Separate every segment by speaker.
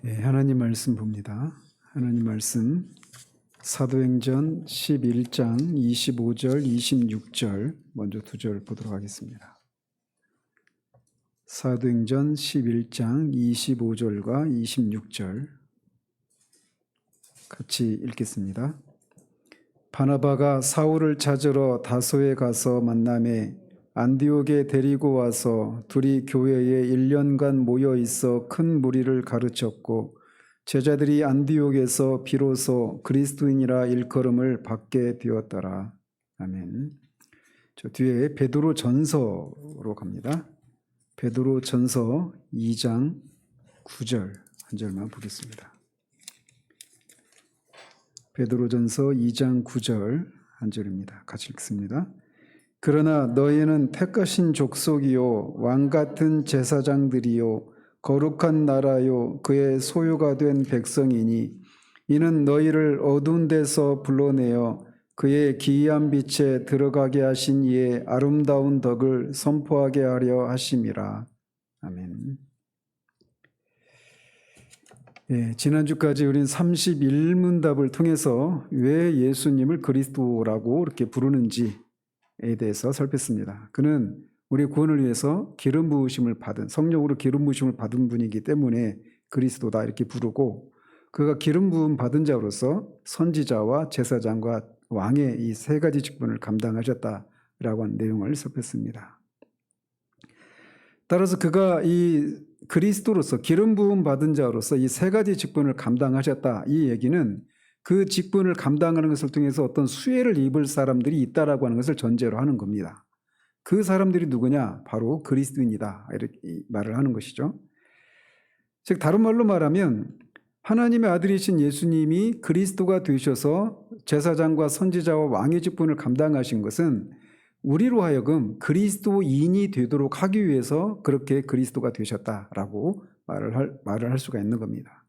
Speaker 1: 하나님 말씀 봅니다. 하나님 말씀 사도행전 11장 25절 26절 먼저 두 절 보도록 하겠습니다. 사도행전 11장 25절과 26절 같이 읽겠습니다. 바나바가 사울을 찾으러 다소에 가서 만나매 안디옥에 데리고 와서 둘이 교회에 1년간 모여 있어 큰 무리를 가르쳤고 제자들이 안디옥에서 비로소 그리스도인이라 일컬음을 받게 되었더라. 아멘. 저 뒤에 베드로 전서로 갑니다. 베드로 전서 2장 9절 한 절만 보겠습니다. 베드로 전서 2장 9절 한 절입니다. 같이 읽습니다. 그러나 너희는 택하신 족속이요 왕같은 제사장들이요 거룩한 나라요 그의 소유가 된 백성이니 이는 너희를 어두운 데서 불러내어 그의 기이한 빛에 들어가게 하신 이의 아름다운 덕을 선포하게 하려 하심이라. 아멘. 지난주까지 우린 31문답을 통해서 왜 예수님을 그리스도라고 이렇게 부르는지에 대해서 살폈습니다. 그는 우리 구원을 위해서 기름 부으심을 받은, 성령으로 기름 부으심을 받은 분이기 때문에 그리스도다 이렇게 부르고, 그가 기름 부음 받은 자로서 선지자와 제사장과 왕의 이 세 가지 직분을 감당하셨다라고 하는 내용을 살폈습니다. 따라서 그가 이 그리스도로서 기름 부음 받은 자로서 이 세 가지 직분을 감당하셨다, 이 얘기는 그 직분을 감당하는 것을 통해서 어떤 수혜를 입을 사람들이 있다라고 하는 것을 전제로 하는 겁니다. 그 사람들이 누구냐? 바로 그리스도인이다 이렇게 말을 하는 것이죠. 즉 다른 말로 말하면 하나님의 아들이신 예수님이 그리스도가 되셔서 제사장과 선지자와 왕의 직분을 감당하신 것은 우리로 하여금 그리스도인이 되도록 하기 위해서 그렇게 그리스도가 되셨다라고 말을 할 수가 있는 겁니다.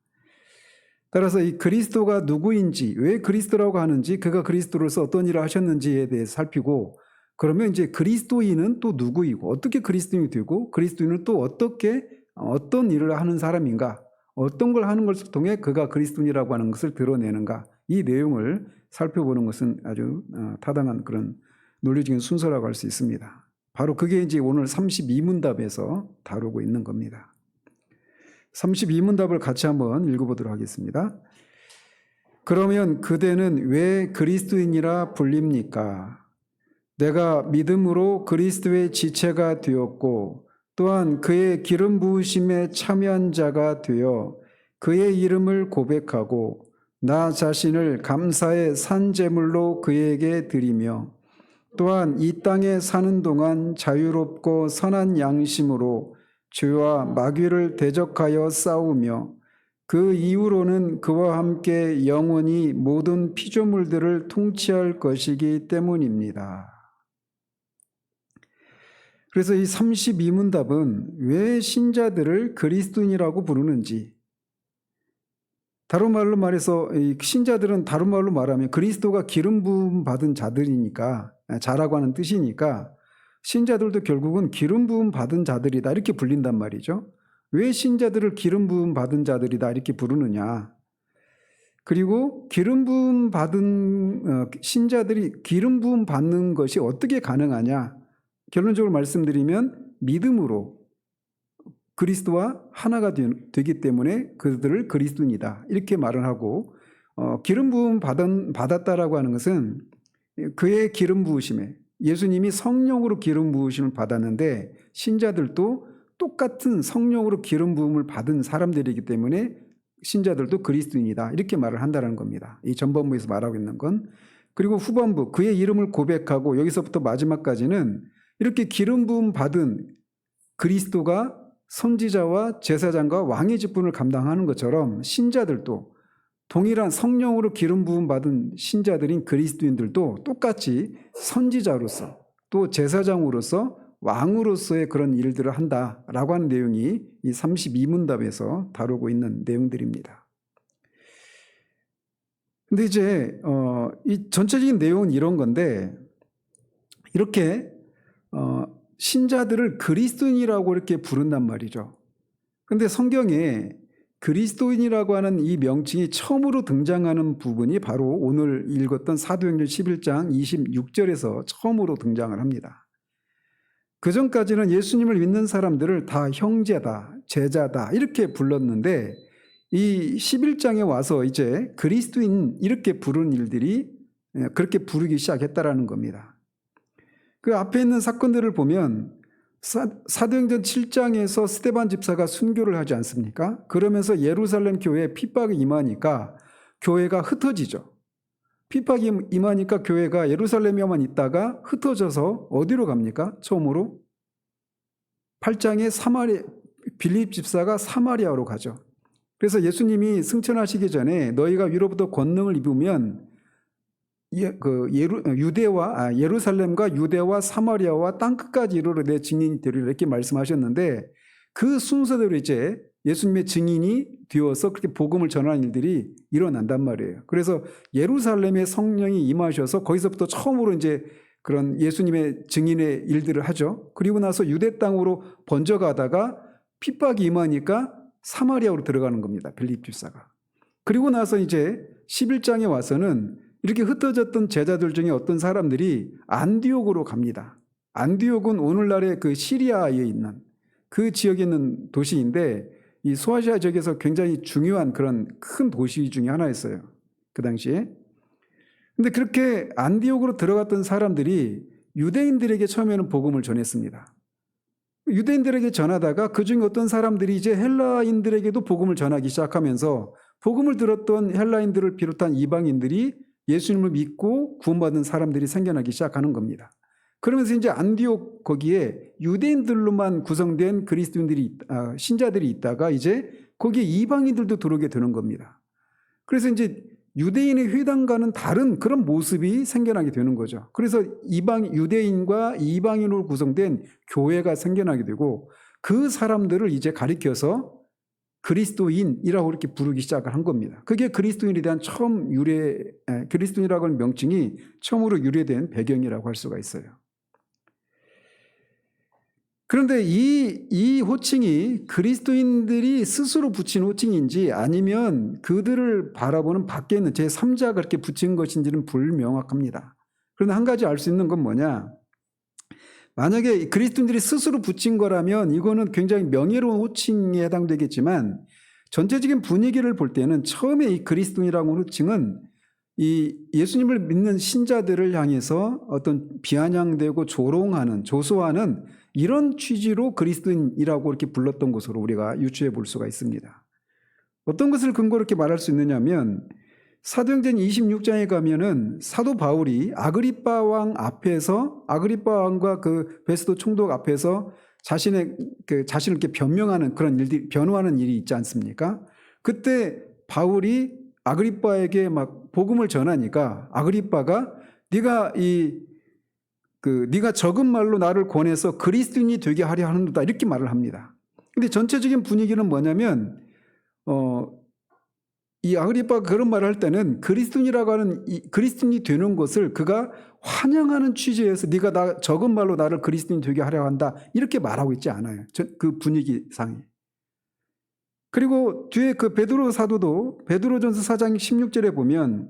Speaker 1: 따라서 이 그리스도가 누구인지, 왜 그리스도라고 하는지, 그가 그리스도로서 어떤 일을 하셨는지에 대해서 살피고, 그러면 이제 그리스도인은 또 누구이고 어떻게 그리스도인이 되고 그리스도인은 또 어떤 일을 하는 사람인가, 어떤 걸 하는 것을 통해 그가 그리스도인이라고 하는 것을 드러내는가, 이 내용을 살펴보는 것은 아주 타당한 그런 논리적인 순서라고 할 수 있습니다. 바로 그게 이제 오늘 32문답에서 다루고 있는 겁니다. 32문답을 같이 한번 읽어보도록 하겠습니다. 그러면 그대는 왜 그리스도인이라 불립니까? 내가 믿음으로 그리스도의 지체가 되었고 또한 그의 기름 부으심에 참여한 자가 되어 그의 이름을 고백하고 나 자신을 감사의 산 제물로 그에게 드리며 또한 이 땅에 사는 동안 자유롭고 선한 양심으로 죄와 마귀를 대적하여 싸우며 그 이후로는 그와 함께 영원히 모든 피조물들을 통치할 것이기 때문입니다. 그래서 이 32문답은 왜 신자들을 그리스도인이라고 부르는지, 다른 말로 말해서 이 신자들은 다른 말로 말하면 그리스도가 기름 부음 받은 자들이니까, 자라고 하는 뜻이니까 신자들도 결국은 기름 부음 받은 자들이다 이렇게 불린단 말이죠. 왜 신자들을 기름 부음 받은 자들이다 이렇게 부르느냐. 그리고 기름 부음 받은 신자들이 기름 부음 받는 것이 어떻게 가능하냐. 결론적으로 말씀드리면 믿음으로 그리스도와 하나가 되기 때문에 그들을 그리스도인이다 이렇게 말을 하고, 기름 부음 받았다라고 하는 것은 그의 기름 부으심에, 예수님이 성령으로 기름 부으심을 받았는데 신자들도 똑같은 성령으로 기름 부음을 받은 사람들이기 때문에 신자들도 그리스도인이다 이렇게 말을 한다는 겁니다. 이 전반부에서 말하고 있는 건. 그리고 후반부 그의 이름을 고백하고 여기서부터 마지막까지는 이렇게 기름 부음 받은 그리스도가 선지자와 제사장과 왕의 직분을 감당하는 것처럼 신자들도 동일한 성령으로 기름 부음 받은 신자들인 그리스도인들도 똑같이 선지자로서 또 제사장으로서 왕으로서의 그런 일들을 한다라고 하는 내용이 이 32문답에서 다루고 있는 내용들입니다. 근데 이제 이 전체적인 내용은 이런 건데, 이렇게 신자들을 그리스도인이라고 이렇게 부른단 말이죠. 근데 성경에 그리스도인이라고 하는 이 명칭이 처음으로 등장하는 부분이 바로 오늘 읽었던 사도행전 11장 26절에서 처음으로 등장을 합니다. 그 전까지는 예수님을 믿는 사람들을 다 형제다, 제자다 이렇게 불렀는데 이 11장에 와서 이제 그리스도인 이렇게 부르는 일들이 그렇게 부르기 시작했다라는 겁니다. 그 앞에 있는 사건들을 보면 사도행전 7장에서 스데반 집사가 순교를 하지 않습니까? 그러면서 예루살렘 교회에 핍박이 임하니까 교회가 흩어지죠. 핍박이 임하니까 교회가 예루살렘에만 있다가 흩어져서 어디로 갑니까? 처음으로 8장에 빌립 집사가 사마리아로 가죠. 그래서 예수님이 승천하시기 전에 너희가 위로부터 권능을 입으면 예루살렘과 유대와 사마리아와 땅끝까지 이르러 내 증인이 되리라 이렇게 말씀하셨는데 그 순서대로 이제 예수님의 증인이 되어서 그렇게 복음을 전하는 일들이 일어난단 말이에요. 그래서 예루살렘에 성령이 임하셔서 거기서부터 처음으로 이제 그런 예수님의 증인의 일들을 하죠. 그리고 나서 유대 땅으로 번져가다가 핍박이 임하니까 사마리아로 들어가는 겁니다. 빌립 집사가. 그리고 나서 이제 11장에 와서는 이렇게 흩어졌던 제자들 중에 어떤 사람들이 안디옥으로 갑니다. 안디옥은 오늘날의 그 시리아에 있는 그 지역에 있는 도시인데 이 소아시아 지역에서 굉장히 중요한 그런 큰 도시 중에 하나였어요. 그 당시에. 근데 그렇게 안디옥으로 들어갔던 사람들이 유대인들에게 처음에는 복음을 전했습니다. 유대인들에게 전하다가 그중에 어떤 사람들이 이제 헬라인들에게도 복음을 전하기 시작하면서 복음을 들었던 헬라인들을 비롯한 이방인들이 예수님을 믿고 구원받은 사람들이 생겨나기 시작하는 겁니다. 그러면서 이제 안디옥 거기에 유대인들로만 구성된 그리스도인들이 신자들이 있다가 이제 거기에 이방인들도 들어오게 되는 겁니다. 그래서 이제 유대인의 회당과는 다른 그런 모습이 생겨나게 되는 거죠. 그래서 유대인과 이방인으로 구성된 교회가 생겨나게 되고 그 사람들을 이제 가리켜서 그리스도인이라고 이렇게 부르기 시작을 한 겁니다. 그게 그리스도인에 대한 그리스도인이라고 하는 명칭이 처음으로 유래된 배경이라고 할 수가 있어요. 그런데 이 호칭이 그리스도인들이 스스로 붙인 호칭인지 아니면 그들을 바라보는 밖에 있는 제3자가 그렇게 붙인 것인지는 불명확합니다. 그런데 한 가지 알 수 있는 건 뭐냐? 만약에 그리스도인들이 스스로 붙인 거라면 이거는 굉장히 명예로운 호칭에 해당되겠지만 전체적인 분위기를 볼 때는 처음에 이 그리스도인이라고 하는 호칭은 이 예수님을 믿는 신자들을 향해서 어떤 비아냥되고 조소하는 이런 취지로 그리스도인이라고 이렇게 불렀던 것으로 우리가 유추해 볼 수가 있습니다. 어떤 것을 근거로 이렇게 말할 수 있느냐면 사도행전 26장에 가면은 사도 바울이 아그리빠 왕과 그 베스도 총독 앞에서 자신을 이렇게 변명하는 그런 일들이 변호하는 일이 있지 않습니까? 그때 바울이 아그리빠에게 막 복음을 전하니까 아그리빠가 네가 적은 말로 나를 권해서 그리스도인이 되게 하려 하는도다 이렇게 말을 합니다. 근데 전체적인 분위기는 뭐냐면 이 아그리빠가 그런 말을 할 때는 그리스도인이라고 하는 그리스도인이 되는 것을 그가 환영하는 취지에서 네가 적은 말로 나를 그리스도인 되게 하려 한다 이렇게 말하고 있지 않아요. 그 분위기상에. 그리고 뒤에 그 베드로 사도도 베드로전서 4장 16절에 보면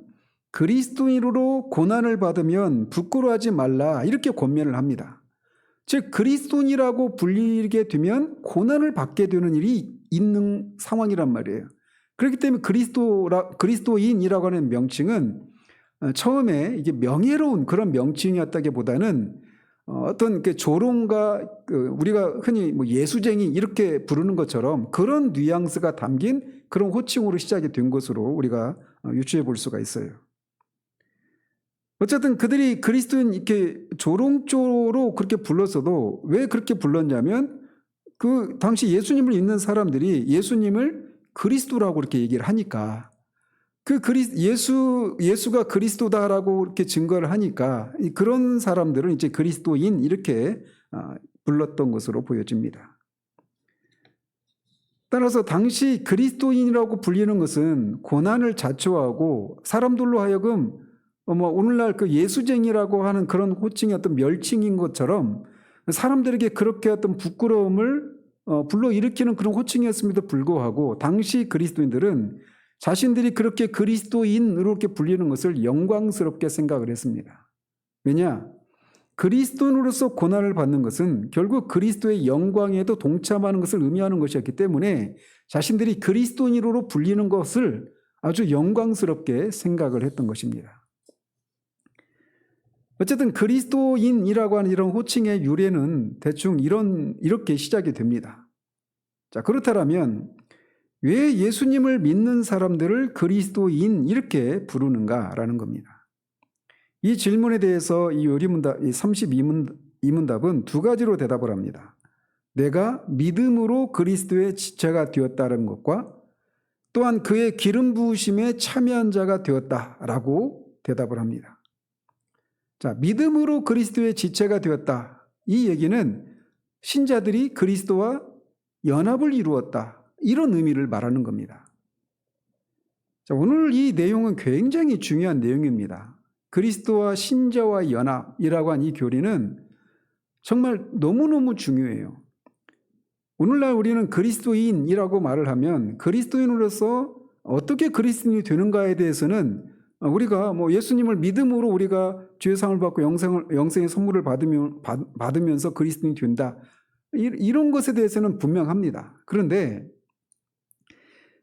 Speaker 1: 그리스도인으로 고난을 받으면 부끄러워하지 말라 이렇게 권면을 합니다. 즉 그리스도인이라고 불리게 되면 고난을 받게 되는 일이 있는 상황이란 말이에요. 그렇기 때문에 그리스도인이라고 하는 명칭은 처음에 이게 명예로운 그런 명칭이었다기보다는 어떤 조롱과 우리가 흔히 뭐 예수쟁이 이렇게 부르는 것처럼 그런 뉘앙스가 담긴 그런 호칭으로 시작이 된 것으로 우리가 유추해 볼 수가 있어요. 어쨌든 그들이 그리스도인 이렇게 조롱조로 그렇게 불렀어도 왜 그렇게 불렀냐면 그 당시 예수님을 믿는 사람들이 예수님을 그리스도라고 이렇게 얘기를 하니까 예수가 그리스도다라고 이렇게 증거를 하니까 그런 사람들은 이제 그리스도인 이렇게 불렀던 것으로 보여집니다. 따라서 당시 그리스도인이라고 불리는 것은 고난을 자초하고 사람들로 하여금 오늘날 그 예수쟁이라고 하는 그런 호칭이 어떤 멸칭인 것처럼 사람들에게 그렇게 어떤 부끄러움을 불러일으키는 그런 호칭이었음에도 불구하고 당시 그리스도인들은 자신들이 그렇게 그리스도인으로 이렇게 불리는 것을 영광스럽게 생각을 했습니다. 왜냐? 그리스도인으로서 고난을 받는 것은 결국 그리스도의 영광에도 동참하는 것을 의미하는 것이었기 때문에 자신들이 그리스도인으로 불리는 것을 아주 영광스럽게 생각을 했던 것입니다. 어쨌든 그리스도인이라고 하는 이런 호칭의 유래는 대충 이렇게 시작이 됩니다. 자, 그렇다면 왜 예수님을 믿는 사람들을 그리스도인 이렇게 부르는가라는 겁니다. 이 질문에 대해서 이 32문답은 두 가지로 대답을 합니다. 내가 믿음으로 그리스도의 지체가 되었다는 것과 또한 그의 기름 부으심에 참여한 자가 되었다라고 대답을 합니다. 자, 믿음으로 그리스도의 지체가 되었다. 이 얘기는 신자들이 그리스도와 연합을 이루었다. 이런 의미를 말하는 겁니다. 자, 오늘 이 내용은 굉장히 중요한 내용입니다. 그리스도와 신자와 연합이라고 한 이 교리는 정말 너무너무 중요해요. 오늘날 우리는 그리스도인이라고 말을 하면 그리스도인으로서 어떻게 그리스도인이 되는가에 대해서는 우리가 예수님을 믿음으로 우리가 죄사함을 받고 영생의 선물을 받으면서 그리스도인이 된다. 이런 것에 대해서는 분명합니다. 그런데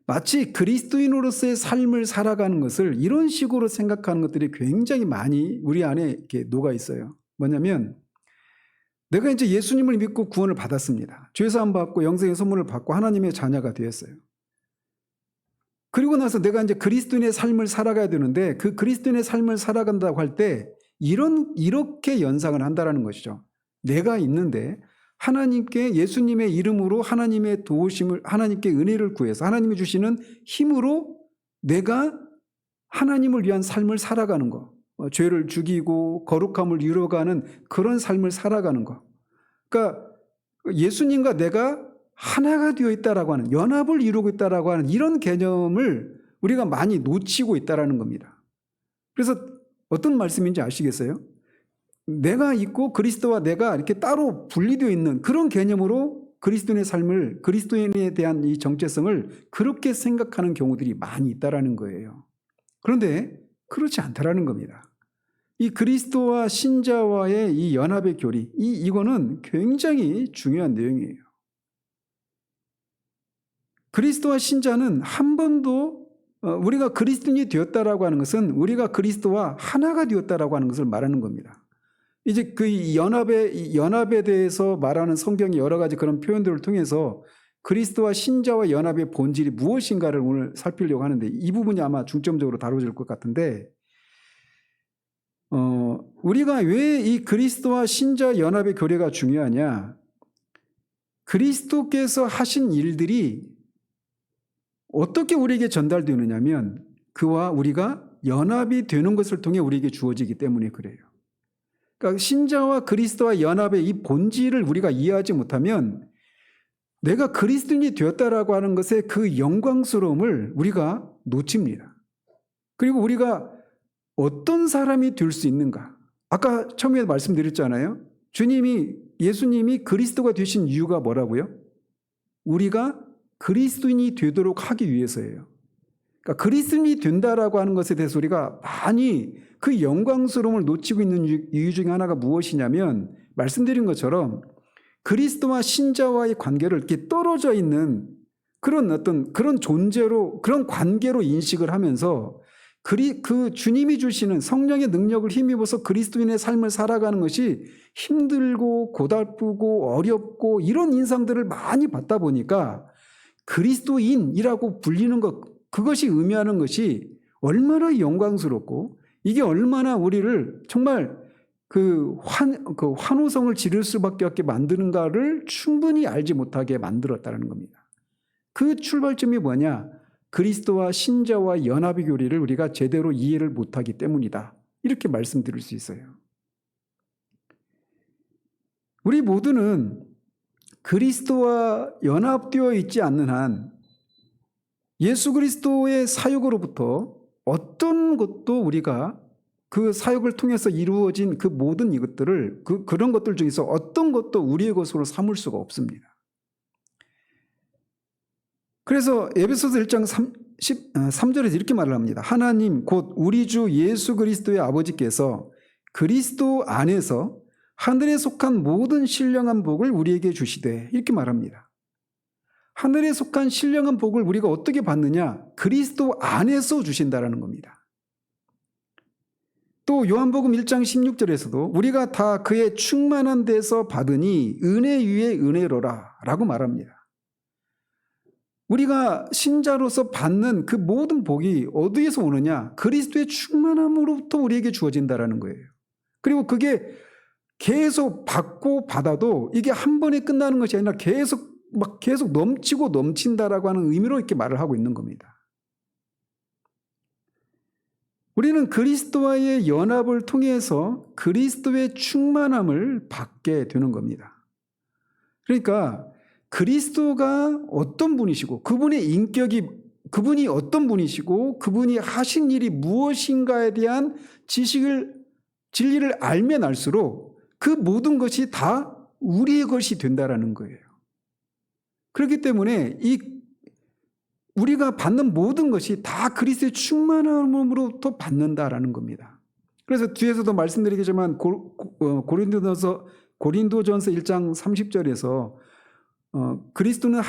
Speaker 1: 마치 그리스도인으로서의 삶을 살아가는 것을 이런 식으로 생각하는 것들이 굉장히 많이 우리 안에 이렇게 녹아 있어요. 뭐냐면 내가 이제 예수님을 믿고 구원을 받았습니다. 죄사함 받고 영생의 선물을 받고 하나님의 자녀가 되었어요. 그리고 나서 내가 이제 그리스도인의 삶을 살아가야 되는데 그 그리스도인의 삶을 살아간다고 할 때 이렇게 연상을 한다라는 것이죠. 내가 있는데 하나님께 예수님의 이름으로 하나님의 도우심을 하나님께 은혜를 구해서 하나님이 주시는 힘으로 내가 하나님을 위한 삶을 살아가는 것, 죄를 죽이고 거룩함을 이루어가는 그런 삶을 살아가는 것. 그러니까 예수님과 내가 하나가 되어 있다라고 하는, 연합을 이루고 있다라고 하는 이런 개념을 우리가 많이 놓치고 있다라는 겁니다. 그래서 어떤 말씀인지 아시겠어요? 내가 있고 그리스도와 내가 이렇게 따로 분리되어 있는 그런 개념으로 그리스도인의 삶을, 그리스도인에 대한 이 정체성을 그렇게 생각하는 경우들이 많이 있다라는 거예요. 그런데 그렇지 않다라는 겁니다. 이 그리스도와 신자와의 이 연합의 교리, 이거는 굉장히 중요한 내용이에요. 그리스도와 신자는 한 번도 우리가 그리스도인이 되었다라고 하는 것은 우리가 그리스도와 하나가 되었다라고 하는 것을 말하는 겁니다. 이제 그 연합에 대해서 말하는 성경의 여러 가지 그런 표현들을 통해서 그리스도와 신자와 연합의 본질이 무엇인가를 오늘 살피려고 하는데 이 부분이 아마 중점적으로 다뤄질 것 같은데 우리가 왜 이 그리스도와 신자 연합의 교례가 중요하냐? 그리스도께서 하신 일들이 어떻게 우리에게 전달되느냐면 그와 우리가 연합이 되는 것을 통해 우리에게 주어지기 때문에 그래요. 그러니까 신자와 그리스도와 연합의 이 본질을 우리가 이해하지 못하면 내가 그리스도인이 되었다라고 하는 것의 그 영광스러움을 우리가 놓칩니다. 그리고 우리가 어떤 사람이 될 수 있는가? 아까 처음에 말씀드렸잖아요. 예수님이 그리스도가 되신 이유가 뭐라고요? 우리가 그리스도인이 되도록 하기 위해서예요. 그러니까 그리스도인이 된다라고 하는 것에 대해서 우리가 많이 그 영광스러움을 놓치고 있는 이유 중에 하나가 무엇이냐면 말씀드린 것처럼 그리스도와 신자와의 관계를 이렇게 떨어져 있는 그런 존재로, 그런 관계로 인식을 하면서 그 주님이 주시는 성령의 능력을 힘입어서 그리스도인의 삶을 살아가는 것이 힘들고 고달프고 어렵고 이런 인상들을 많이 받다 보니까 그리스도인이라고 불리는 것, 그것이 의미하는 것이 얼마나 영광스럽고 이게 얼마나 우리를 정말 그 환호성을 지를 수밖에 없게 만드는가를 충분히 알지 못하게 만들었다는 겁니다. 그 출발점이 뭐냐? 그리스도와 신자와 연합의 교리를 우리가 제대로 이해를 못하기 때문이다. 이렇게 말씀드릴 수 있어요. 우리 모두는 그리스도와 연합되어 있지 않는 한 예수 그리스도의 사역으로부터 어떤 것도 우리가 그 사역을 통해서 이루어진 그 모든 이것들을 그런 것들 중에서 어떤 것도 우리의 것으로 삼을 수가 없습니다. 그래서 에베소서 1장 3절에서 이렇게 말을 합니다. 하나님 곧 우리 주 예수 그리스도의 아버지께서 그리스도 안에서 하늘에 속한 모든 신령한 복을 우리에게 주시되, 이렇게 말합니다. 하늘에 속한 신령한 복을 우리가 어떻게 받느냐? 그리스도 안에서 주신다라는 겁니다. 또 요한복음 1장 16절에서도 우리가 다 그의 충만한 데서 받으니 은혜 위에 은혜로라 라고 말합니다. 우리가 신자로서 받는 그 모든 복이 어디에서 오느냐? 그리스도의 충만함으로부터 우리에게 주어진다라는 거예요. 그리고 그게 계속 받고 받아도 이게 한 번에 끝나는 것이 아니라 계속 넘치고 넘친다라고 하는 의미로 이렇게 말을 하고 있는 겁니다. 우리는 그리스도와의 연합을 통해서 그리스도의 충만함을 받게 되는 겁니다. 그러니까 그리스도가 어떤 분이시고 그분의 인격이, 그분이 어떤 분이시고 그분이 하신 일이 무엇인가에 대한 진리를 알면 알수록 그 모든 것이 다 우리의 것이 된다라는 거예요. 그렇기 때문에 우리가 받는 모든 것이 다 그리스도의 충만함으로부터 받는다라는 겁니다. 그래서 뒤에서도 말씀드리겠지만 고린도전서 1장 30절에서 그리스도는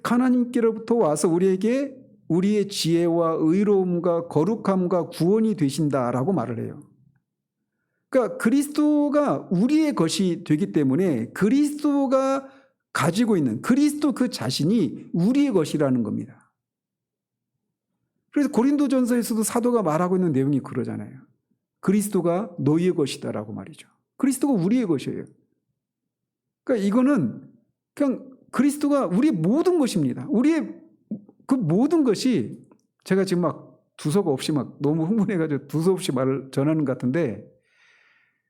Speaker 1: 하나님께로부터 와서 우리에게 우리의 지혜와 의로움과 거룩함과 구원이 되신다라고 말을 해요. 그러니까 그리스도가 우리의 것이 되기 때문에 그리스도가 가지고 있는 그리스도 그 자신이 우리의 것이라는 겁니다. 그래서 고린도전서에서도 사도가 말하고 있는 내용이 그러잖아요. 그리스도가 너희의 것이다라고 말이죠. 그리스도가 우리의 것이에요. 그러니까 이거는 그냥 그리스도가 우리의 모든 것입니다. 우리의 그 모든 것이, 제가 지금 막 두서가 없이 막 너무 흥분해가지고 두서없이 말을 전하는 것 같은데,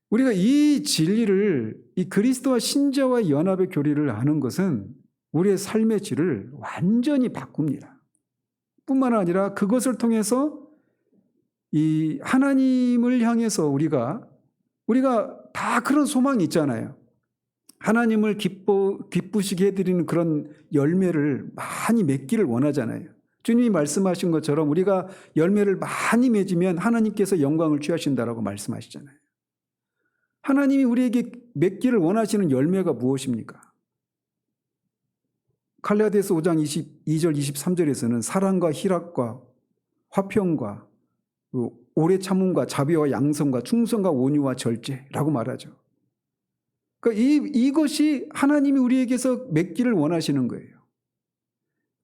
Speaker 1: 우리가 이 진리를, 이 그리스도와 신자와 연합의 교리를 아는 것은 우리의 삶의 질을 완전히 바꿉니다. 뿐만 아니라 그것을 통해서 이 하나님을 향해서 우리가 다 그런 소망이 있잖아요. 하나님을 기쁘시게 해드리는 그런 열매를 많이 맺기를 원하잖아요. 주님이 말씀하신 것처럼 우리가 열매를 많이 맺으면 하나님께서 영광을 취하신다라고 말씀하시잖아요. 하나님이 우리에게 맺기를 원하시는 열매가 무엇입니까? 갈라디아서 5장 22절 23절에서는 사랑과 희락과 화평과 오래 참음과 자비와 양성과 충성과 온유와 절제라고 말하죠. 그러니까 이것이 하나님이 우리에게서 맺기를 원하시는 거예요.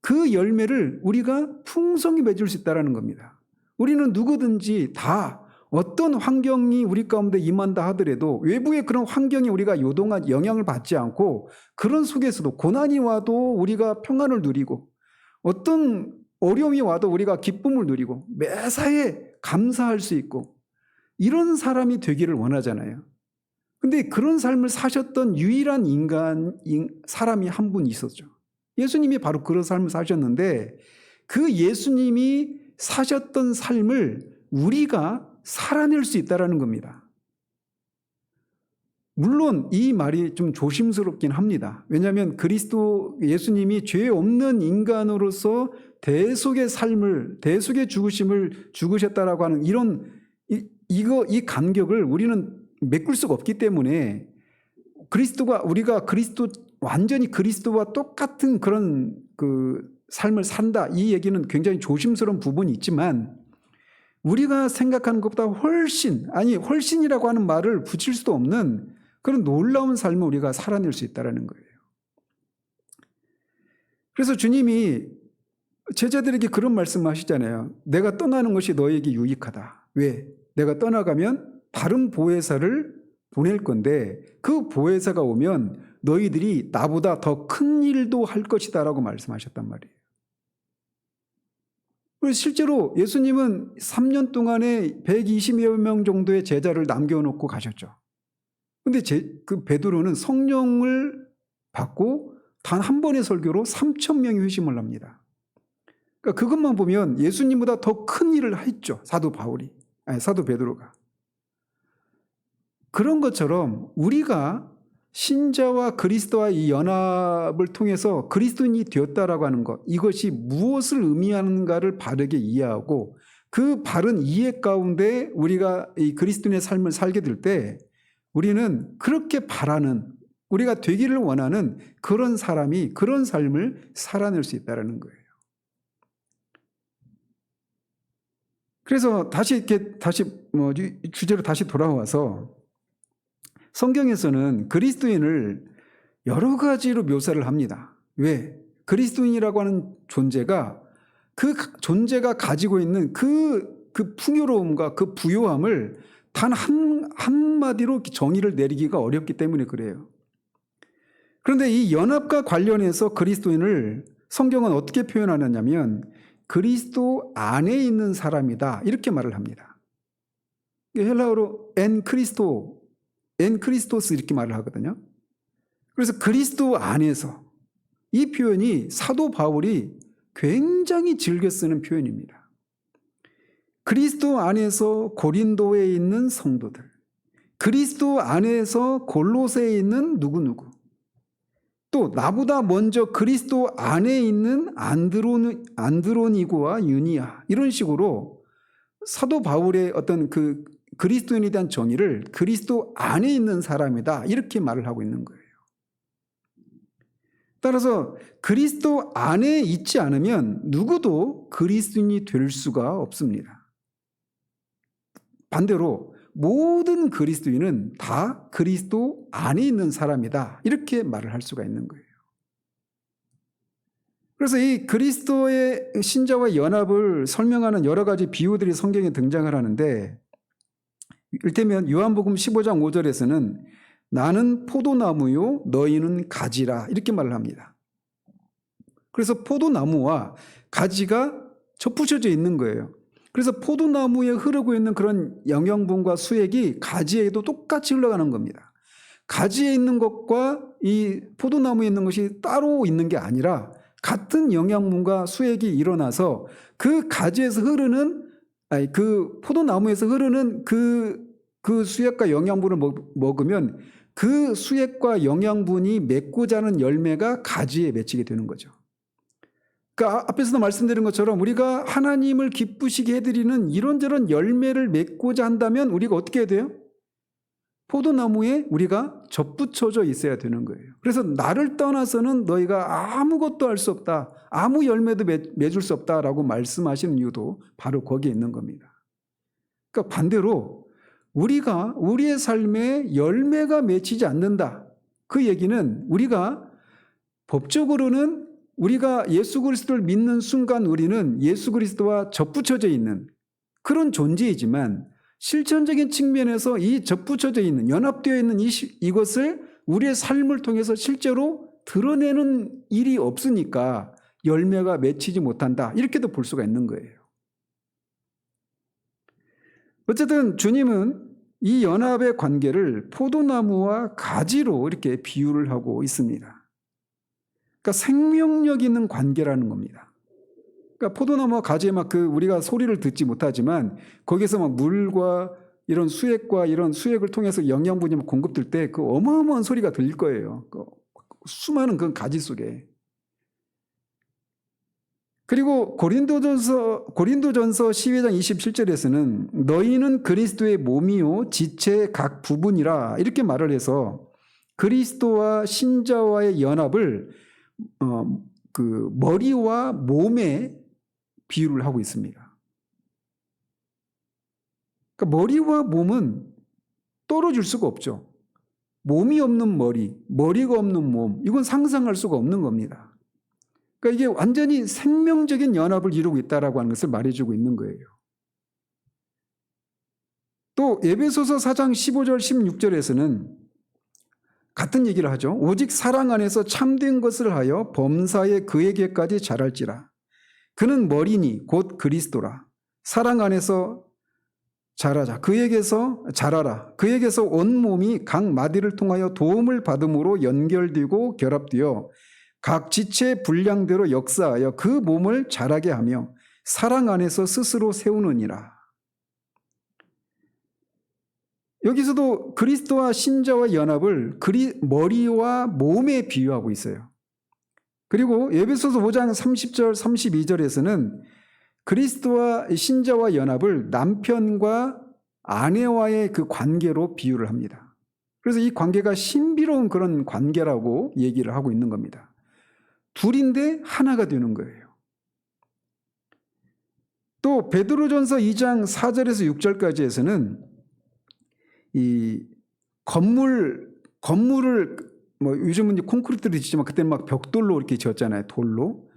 Speaker 1: 그 열매를 우리가 풍성히 맺을 수 있다는 겁니다. 우리는 누구든지 다 어떤 환경이 우리 가운데 임한다 하더라도 외부의 그런 환경에 우리가 요동한 영향을 받지 않고 그런 속에서도 고난이 와도 우리가 평안을 누리고 어떤 어려움이 와도 우리가 기쁨을 누리고 매사에 감사할 수 있고 이런 사람이 되기를 원하잖아요. 근데 그런 삶을 사셨던 유일한 사람이 한 분 있었죠. 예수님이 바로 그런 삶을 사셨는데 그 예수님이 사셨던 삶을 우리가 살아낼 수 있다는 겁니다. 물론 이 말이 좀 조심스럽긴 합니다. 왜냐하면 예수님이 죄 없는 인간으로서 대속의 죽으심을 죽으셨다라고 하는 이 간격을 우리는 메꿀 수가 없기 때문에 완전히 그리스도와 똑같은 그런 삶을 산다, 이 얘기는 굉장히 조심스러운 부분이 있지만 우리가 생각하는 것보다 훨씬이라고 하는 말을 붙일 수도 없는 그런 놀라운 삶을 우리가 살아낼 수 있다는 거예요. 그래서 주님이 제자들에게 그런 말씀을 하시잖아요. 내가 떠나는 것이 너에게 유익하다. 왜? 내가 떠나가면 다른 보혜사를 보낼 건데 그 보혜사가 오면 너희들이 나보다 더 큰 일도 할 것이다 라고 말씀하셨단 말이에요. 그래서 실제로 예수님은 3년 동안에 120여 명 정도의 제자를 남겨놓고 가셨죠. 그런데 그 베드로는 성령을 받고 단 한 번의 설교로 3,000명이 회심을 합니다. 그러니까 그것만 보면 예수님보다 더 큰 일을 했죠. 사도 베드로가. 그런 것처럼 우리가 신자와 그리스도와 이 연합을 통해서 그리스도인이 되었다라고 하는 것, 이것이 무엇을 의미하는가를 바르게 이해하고 그 바른 이해 가운데 우리가 이 그리스도인의 삶을 살게 될 때 우리는 그렇게 바라는, 우리가 되기를 원하는 그런 사람이 그런 삶을 살아낼 수 있다는 거예요. 그래서 다시 주제로 다시 돌아와서 성경에서는 그리스도인을 여러 가지로 묘사를 합니다. 왜? 그리스도인이라고 하는 존재가 그 존재가 가지고 있는 그 풍요로움과 그 부요함을 단 한마디로 정의를 내리기가 어렵기 때문에 그래요. 그런데 이 연합과 관련해서 그리스도인을 성경은 어떻게 표현하느냐면 그리스도 안에 있는 사람이다 이렇게 말을 합니다. 헬라어로 엔 크리스토스 이렇게 말을 하거든요. 그래서 그리스도 안에서, 이 표현이 사도 바울이 굉장히 즐겨 쓰는 표현입니다. 그리스도 안에서 고린도에 있는 성도들, 그리스도 안에서 골로새에 있는 누구누구, 또 나보다 먼저 그리스도 안에 있는 안드로니고와 유니아, 이런 식으로 사도 바울의 어떤 그 그리스도인에 대한 정의를 그리스도 안에 있는 사람이다 이렇게 말을 하고 있는 거예요. 따라서 그리스도 안에 있지 않으면 누구도 그리스도인이 될 수가 없습니다. 반대로 모든 그리스도인은 다 그리스도 안에 있는 사람이다 이렇게 말을 할 수가 있는 거예요. 그래서 이 그리스도의 신자와 연합을 설명하는 여러 가지 비유들이 성경에 등장을 하는데, 이를테면 요한복음 15장 5절에서는 나는 포도나무요 너희는 가지라 이렇게 말을 합니다. 그래서 포도나무와 가지가 접붙여져 있는 거예요. 그래서 포도나무에 흐르고 있는 그런 영양분과 수액이 가지에도 똑같이 흘러가는 겁니다. 가지에 있는 것과 이 포도나무에 있는 것이 따로 있는 게 아니라 같은 영양분과 수액이 일어나서 그 가지에서 흐르는, 그 포도나무에서 흐르는 그 수액과 영양분을 먹으면 그 수액과 영양분이 맺고자 하는 열매가 가지에 맺히게 되는 거죠. 그러니까 앞에서도 말씀드린 것처럼 우리가 하나님을 기쁘시게 해드리는 이런저런 열매를 맺고자 한다면 우리가 어떻게 해야 돼요? 포도나무에 우리가 접붙여져 있어야 되는 거예요. 그래서 나를 떠나서는 너희가 아무것도 할 수 없다, 아무 열매도 맺을 수 없다라고 말씀하시는 이유도 바로 거기에 있는 겁니다. 그러니까 반대로 우리가 우리의 삶에 열매가 맺히지 않는다, 그 얘기는 우리가 법적으로는 우리가 예수 그리스도를 믿는 순간 우리는 예수 그리스도와 접붙여져 있는 그런 존재이지만 실천적인 측면에서 이 접붙여져 있는, 연합되어 있는 이것을 우리의 삶을 통해서 실제로 드러내는 일이 없으니까 열매가 맺히지 못한다 이렇게도 볼 수가 있는 거예요. 어쨌든 주님은 이 연합의 관계를 포도나무와 가지로 이렇게 비유를 하고 있습니다. 그러니까 생명력 있는 관계라는 겁니다. 그러니까 포도나무와 가지에 우리가 소리를 듣지 못하지만 거기서 물과 이런 수액과 이런 수액을 통해서 영양분이 공급될 때 그 어마어마한 소리가 들릴 거예요. 수많은 그 가지 속에. 그리고 고린도전서 12장 27절에서는 너희는 그리스도의 몸이요 지체의 각 부분이라 이렇게 말을 해서 그리스도와 신자와의 연합을 그 머리와 몸에 비유를 하고 있습니다. 그러니까 머리와 몸은 떨어질 수가 없죠. 몸이 없는 머리, 머리가 없는 몸, 이건 상상할 수가 없는 겁니다. 그러니까 이게 완전히 생명적인 연합을 이루고 있다라고 하는 것을 말해주고 있는 거예요. 또 에베소서 4장 15절 16절에서는 같은 얘기를 하죠. 오직 사랑 안에서 참된 것을 하여 범사에 그에게까지 자랄지라. 그는 머리니 곧 그리스도라. 사랑 안에서 자라자. 그에게서 자라라. 그에게서 온 몸이 각 마디를 통하여 도움을 받음으로 연결되고 결합되어 각 지체의 분량대로 역사하여 그 몸을 자라게 하며 사랑 안에서 스스로 세우느니라. 여기서도 그리스도와 신자와 연합을 머리와 몸에 비유하고 있어요. 그리고 에베소서 5장 30절 32절에서는 그리스도와 신자와 연합을 남편과 아내와의 그 관계로 비유를 합니다. 그래서 이 관계가 신비로운 그런 관계라고 얘기를 하고 있는 겁니다. 둘인데 하나가 되는 거예요. 또 베드로전서 2장 4절에서 6절까지에서는 이 건물을 뭐 요즘은 이제 콘크리트로 짓지만 그때는 막 벽돌로 이렇게 지었잖아요. 돌로.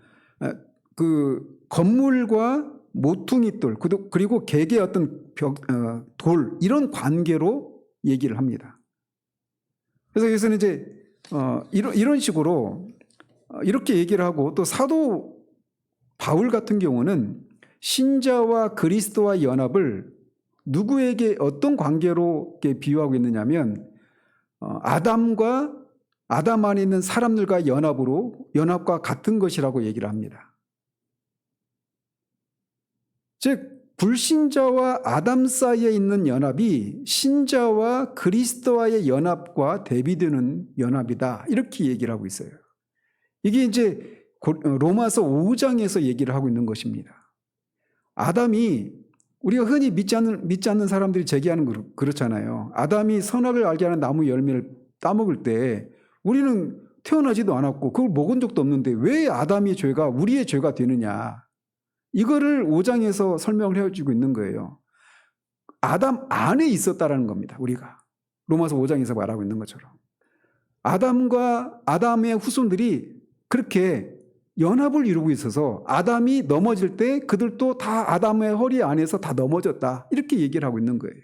Speaker 1: 그 건물과 모퉁이 돌 그리고 객의 어떤 돌 이런 관계로 얘기를 합니다. 그래서 여기서는 이제 이런 식으로 이렇게 얘기를 하고, 또 사도 바울 같은 경우는 신자와 그리스도와 연합을 누구에게 어떤 관계로 비유하고 있느냐면 아담 안에 있는 사람들과 연합과 같은 것이라고 얘기를 합니다. 즉 불신자와 아담 사이에 있는 연합이 신자와 그리스도와의 연합과 대비되는 연합이다, 이렇게 얘기를 하고 있어요. 이게 이제 로마서 5장에서 얘기를 하고 있는 것입니다. 아담이, 우리가 흔히 믿지 않는 사람들이 제기하는 그렇잖아요. 아담이 선악을 알게 하는 나무 열매를 따먹을 때 우리는 태어나지도 않았고 그걸 먹은 적도 없는데 왜 아담의 죄가 우리의 죄가 되느냐, 이거를 5장에서 설명을 해주고 있는 거예요. 아담 안에 있었다라는 겁니다. 우리가 로마서 5장에서 말하고 있는 것처럼 아담과 아담의 후손들이 그렇게 연합을 이루고 있어서 아담이 넘어질 때 그들도 다 아담의 허리 안에서 다 넘어졌다, 이렇게 얘기를 하고 있는 거예요.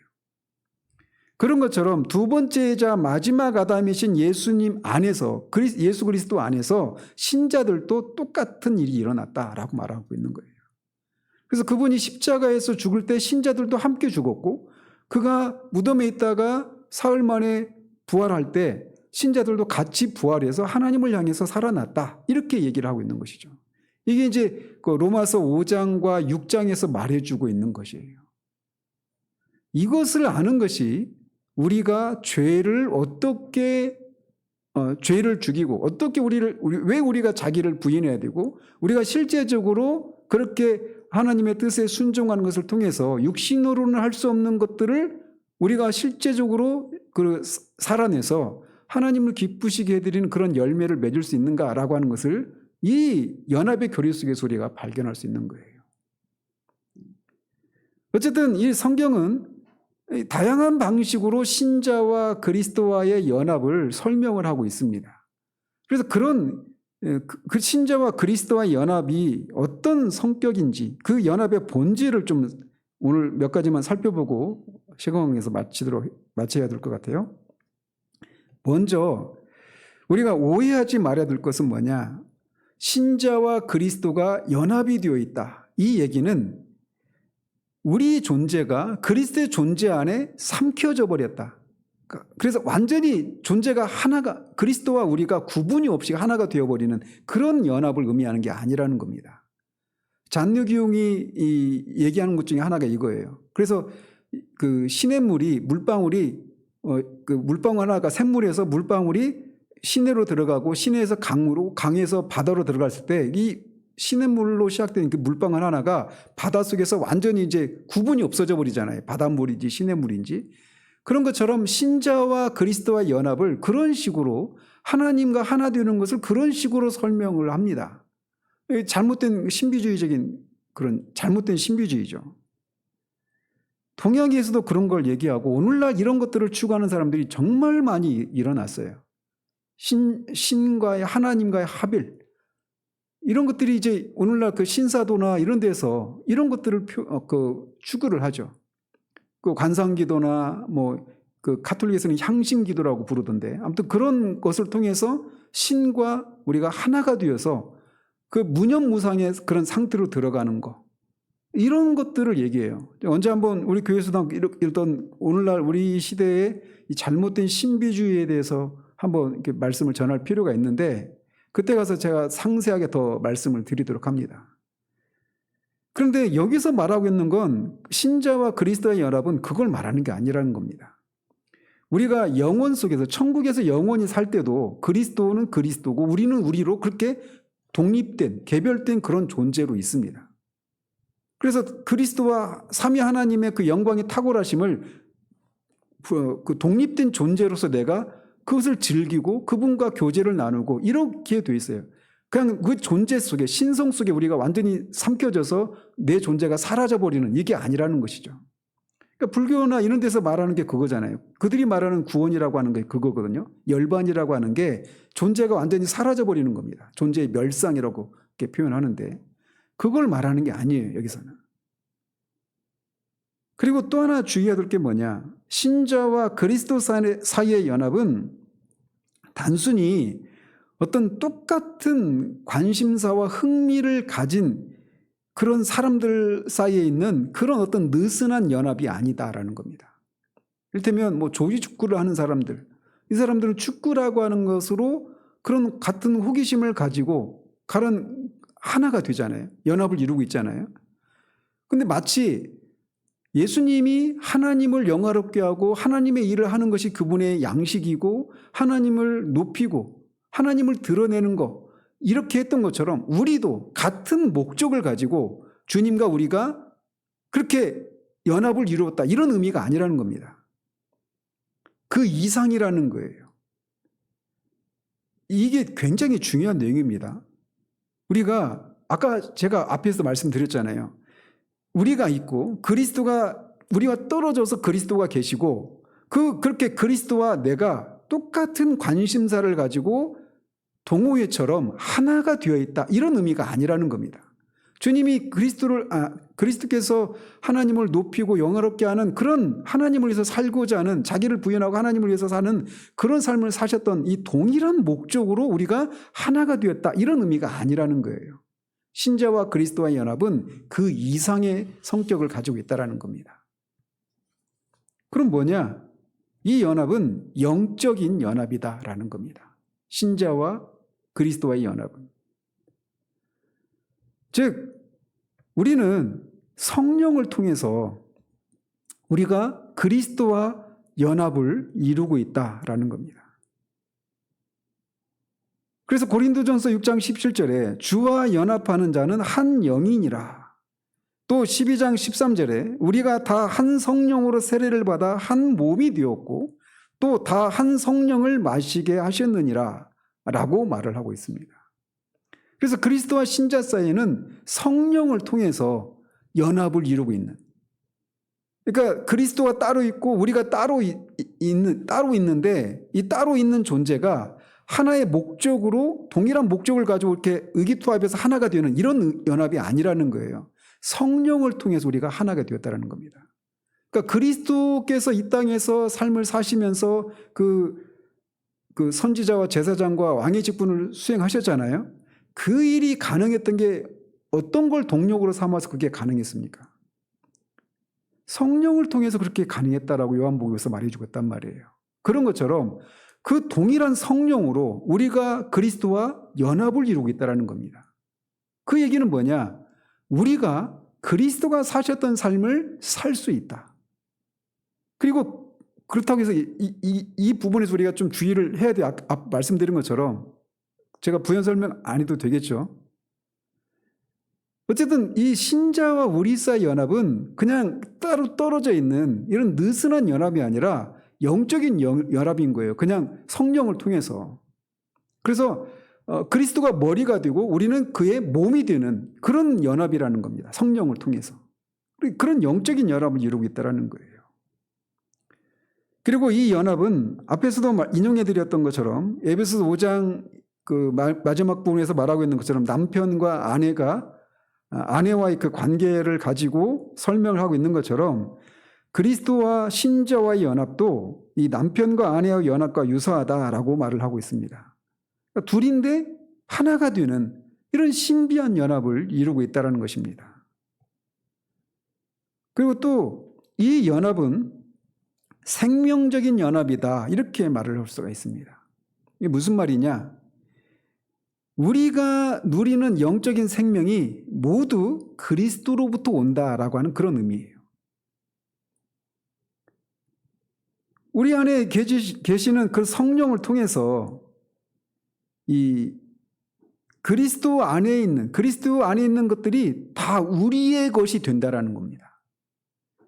Speaker 1: 그런 것처럼 두 번째이자 마지막 아담이신 예수님 안에서, 예수 그리스도 안에서 신자들도 똑같은 일이 일어났다라고 말하고 있는 거예요. 그래서 그분이 십자가에서 죽을 때 신자들도 함께 죽었고, 그가 무덤에 있다가 사흘 만에 부활할 때 신자들도 같이 부활해서 하나님을 향해서 살아났다, 이렇게 얘기를 하고 있는 것이죠. 이게 이제 그 로마서 5장과 6장에서 말해주고 있는 것이에요. 이것을 아는 것이 우리가 죄를 어떻게 죄를 죽이고 어떻게 왜 우리가 자기를 부인해야 되고, 우리가 실제적으로 그렇게 하나님의 뜻에 순종하는 것을 통해서 육신으로는 할 수 없는 것들을 우리가 실제적으로 살아내서 하나님을 기쁘시게 해드리는 그런 열매를 맺을 수 있는가라고 하는 것을 이 연합의 교리 속에서 우리가 발견할 수 있는 거예요. 어쨌든 이 성경은 다양한 방식으로 신자와 그리스도와의 연합을 설명을 하고 있습니다. 그래서 그 신자와 그리스도와의 연합이 어떤 성격인지, 그 연합의 본질을 좀 오늘 몇 가지만 살펴보고 시간에서 마쳐야 될 것 같아요. 먼저 우리가 오해하지 말아야 될 것은 뭐냐, 신자와 그리스도가 연합이 되어 있다, 이 얘기는 우리 존재가 그리스도의 존재 안에 삼켜져 버렸다. 그래서 완전히 존재가 하나가, 그리스도와 우리가 구분이 없이 하나가 되어버리는 그런 연합을 의미하는 게 아니라는 겁니다. 잔류기용이 얘기하는 것 중에 하나가 이거예요. 그래서 그 시냇물이, 그 물방울 하나가 샘물에서 물방울이 시내로 들어가고 시내에서 강으로, 강에서 바다로 들어갔을 때 이 시냇물로 시작된 그 물방울 하나가 바닷속에서 완전히 이제 구분이 없어져 버리잖아요. 바닷물인지 시냇물인지. 그런 것처럼 신자와 그리스도와의 연합을 그런 식으로, 하나님과 하나 되는 것을 그런 식으로 설명을 합니다. 잘못된 신비주의죠. 동양에서도 그런 걸 얘기하고 오늘날 이런 것들을 추구하는 사람들이 정말 많이 일어났어요. 신과의, 하나님과의 합일, 이런 것들이 이제 오늘날 그 신사도나 이런 데서 이런 것들을 추구를 하죠. 그 관상기도나 그 가톨릭에서는 향신기도라고 부르던데, 아무튼 그런 것을 통해서 신과 우리가 하나가 되어서 그 무념무상의 그런 상태로 들어가는 거, 이런 것들을 얘기해요. 언제 한번 우리 교회에서도 이랬던 오늘날 우리 시대의 이 잘못된 신비주의에 대해서 한번 이렇게 말씀을 전할 필요가 있는데, 그때 가서 제가 상세하게 더 말씀을 드리도록 합니다. 그런데 여기서 말하고 있는 건 신자와 그리스도의 연합은 그걸 말하는 게 아니라는 겁니다. 우리가 영혼 속에서 천국에서 영원히 살 때도 그리스도는 그리스도고 우리는 우리로 그렇게 독립된 개별된 그런 존재로 있습니다. 그래서 그리스도와 삼위 하나님의 그 영광의 탁월하심을 그 독립된 존재로서 내가 그것을 즐기고 그분과 교제를 나누고 이렇게 돼 있어요. 그냥 그 존재 속에 신성 속에 우리가 완전히 삼켜져서 내 존재가 사라져버리는 이게 아니라는 것이죠. 그러니까 불교나 이런 데서 말하는 게 그거잖아요. 그들이 말하는 구원이라고 하는 게 그거거든요. 열반이라고 하는 게 존재가 완전히 사라져버리는 겁니다. 존재의 멸상이라고 이렇게 표현하는데 그걸 말하는 게 아니에요. 여기서는. 그리고 또 하나 주의해야 될 게 뭐냐. 신자와 그리스도 사이의 연합은 단순히 어떤 똑같은 관심사와 흥미를 가진 그런 사람들 사이에 있는 그런 어떤 느슨한 연합이 아니다라는 겁니다. 이를테면 뭐 조기축구를 하는 사람들, 이 사람들은 축구라고 하는 것으로 그런 같은 호기심을 가지고 가는 하나가 되잖아요. 연합을 이루고 있잖아요. 근데 마치 예수님이 하나님을 영화롭게 하고 하나님의 일을 하는 것이 그분의 양식이고 하나님을 높이고 하나님을 드러내는 것, 이렇게 했던 것처럼 우리도 같은 목적을 가지고 주님과 우리가 그렇게 연합을 이루었다, 이런 의미가 아니라는 겁니다. 그 이상이라는 거예요. 이게 굉장히 중요한 내용입니다. 우리가 아까 제가 앞에서 말씀드렸잖아요. 우리가 있고 그리스도가 우리와 떨어져서 그리스도가 계시고 그렇게 그리스도와 내가 똑같은 관심사를 가지고 동호회처럼 하나가 되어 있다, 이런 의미가 아니라는 겁니다. 주님이 그리스도께서 하나님을 높이고 영화롭게 하는 그런 하나님을 위해서 살고자 하는, 자기를 부인하고 하나님을 위해서 사는 그런 삶을 사셨던 이 동일한 목적으로 우리가 하나가 되었다, 이런 의미가 아니라는 거예요. 신자와 그리스도와의 연합은 그 이상의 성격을 가지고 있다는 겁니다. 그럼 뭐냐? 이 연합은 영적인 연합이다라는 겁니다. 신자와 그리스도와의 연합은. 즉 우리는 성령을 통해서 우리가 그리스도와 연합을 이루고 있다라는 겁니다. 그래서 고린도전서 6장 17절에 주와 연합하는 자는 한 영이니라. 또 12장 13절에 우리가 다 한 성령으로 세례를 받아 한 몸이 되었고 또 다 한 성령을 마시게 하셨느니라 라고 말을 하고 있습니다. 그래서 그리스도와 신자 사이에는 성령을 통해서 연합을 이루고 있는, 그러니까 그리스도가 따로 있고 우리가 따로 있는데 이 따로 있는 존재가 하나의 목적으로 동일한 목적을 가지고 이렇게 의기투합해서 하나가 되는 이런 연합이 아니라는 거예요. 성령을 통해서 우리가 하나가 되었다는 겁니다. 그러니까 그리스도께서 이 땅에서 삶을 사시면서 그 선지자와 제사장과 왕의 직분을 수행하셨잖아요. 그 일이 가능했던 게 어떤 걸 동력으로 삼아서 그게 가능했습니까? 성령을 통해서 그렇게 가능했다라고 요한복음에서 말해주고 있단 말이에요. 그런 것처럼 그 동일한 성령으로 우리가 그리스도와 연합을 이루고 있다는 겁니다. 그 얘기는 뭐냐? 우리가 그리스도가 사셨던 삶을 살 수 있다. 그리고 그렇다고 해서 이 부분에서 우리가 좀 주의를 해야 돼요. 앞 말씀드린 것처럼 제가 부연 설명 안 해도 되겠죠. 어쨌든 이 신자와 우리 사이 연합은 그냥 따로 떨어져 있는 이런 느슨한 연합이 아니라 영적인 연합인 거예요. 그냥 성령을 통해서. 그래서 그리스도가 머리가 되고 우리는 그의 몸이 되는 그런 연합이라는 겁니다. 성령을 통해서. 그런 영적인 연합을 이루고 있다는 거예요. 그리고 이 연합은 앞에서도 인용해 드렸던 것처럼 에베소서 5장 그 마지막 부분에서 말하고 있는 것처럼 남편과 아내와의 그 관계를 가지고 설명을 하고 있는 것처럼 그리스도와 신자와의 연합도 이 남편과 아내의 연합과 유사하다라고 말을 하고 있습니다. 그러니까 둘인데 하나가 되는 이런 신비한 연합을 이루고 있다는 것입니다. 그리고 또 이 연합은 생명적인 연합이다, 이렇게 말을 할 수가 있습니다. 이게 무슨 말이냐? 우리가 누리는 영적인 생명이 모두 그리스도로부터 온다라고 하는 그런 의미예요. 우리 안에 계시는 그 성령을 통해서 이 그리스도 안에 있는 것들이 다 우리의 것이 된다라는 겁니다.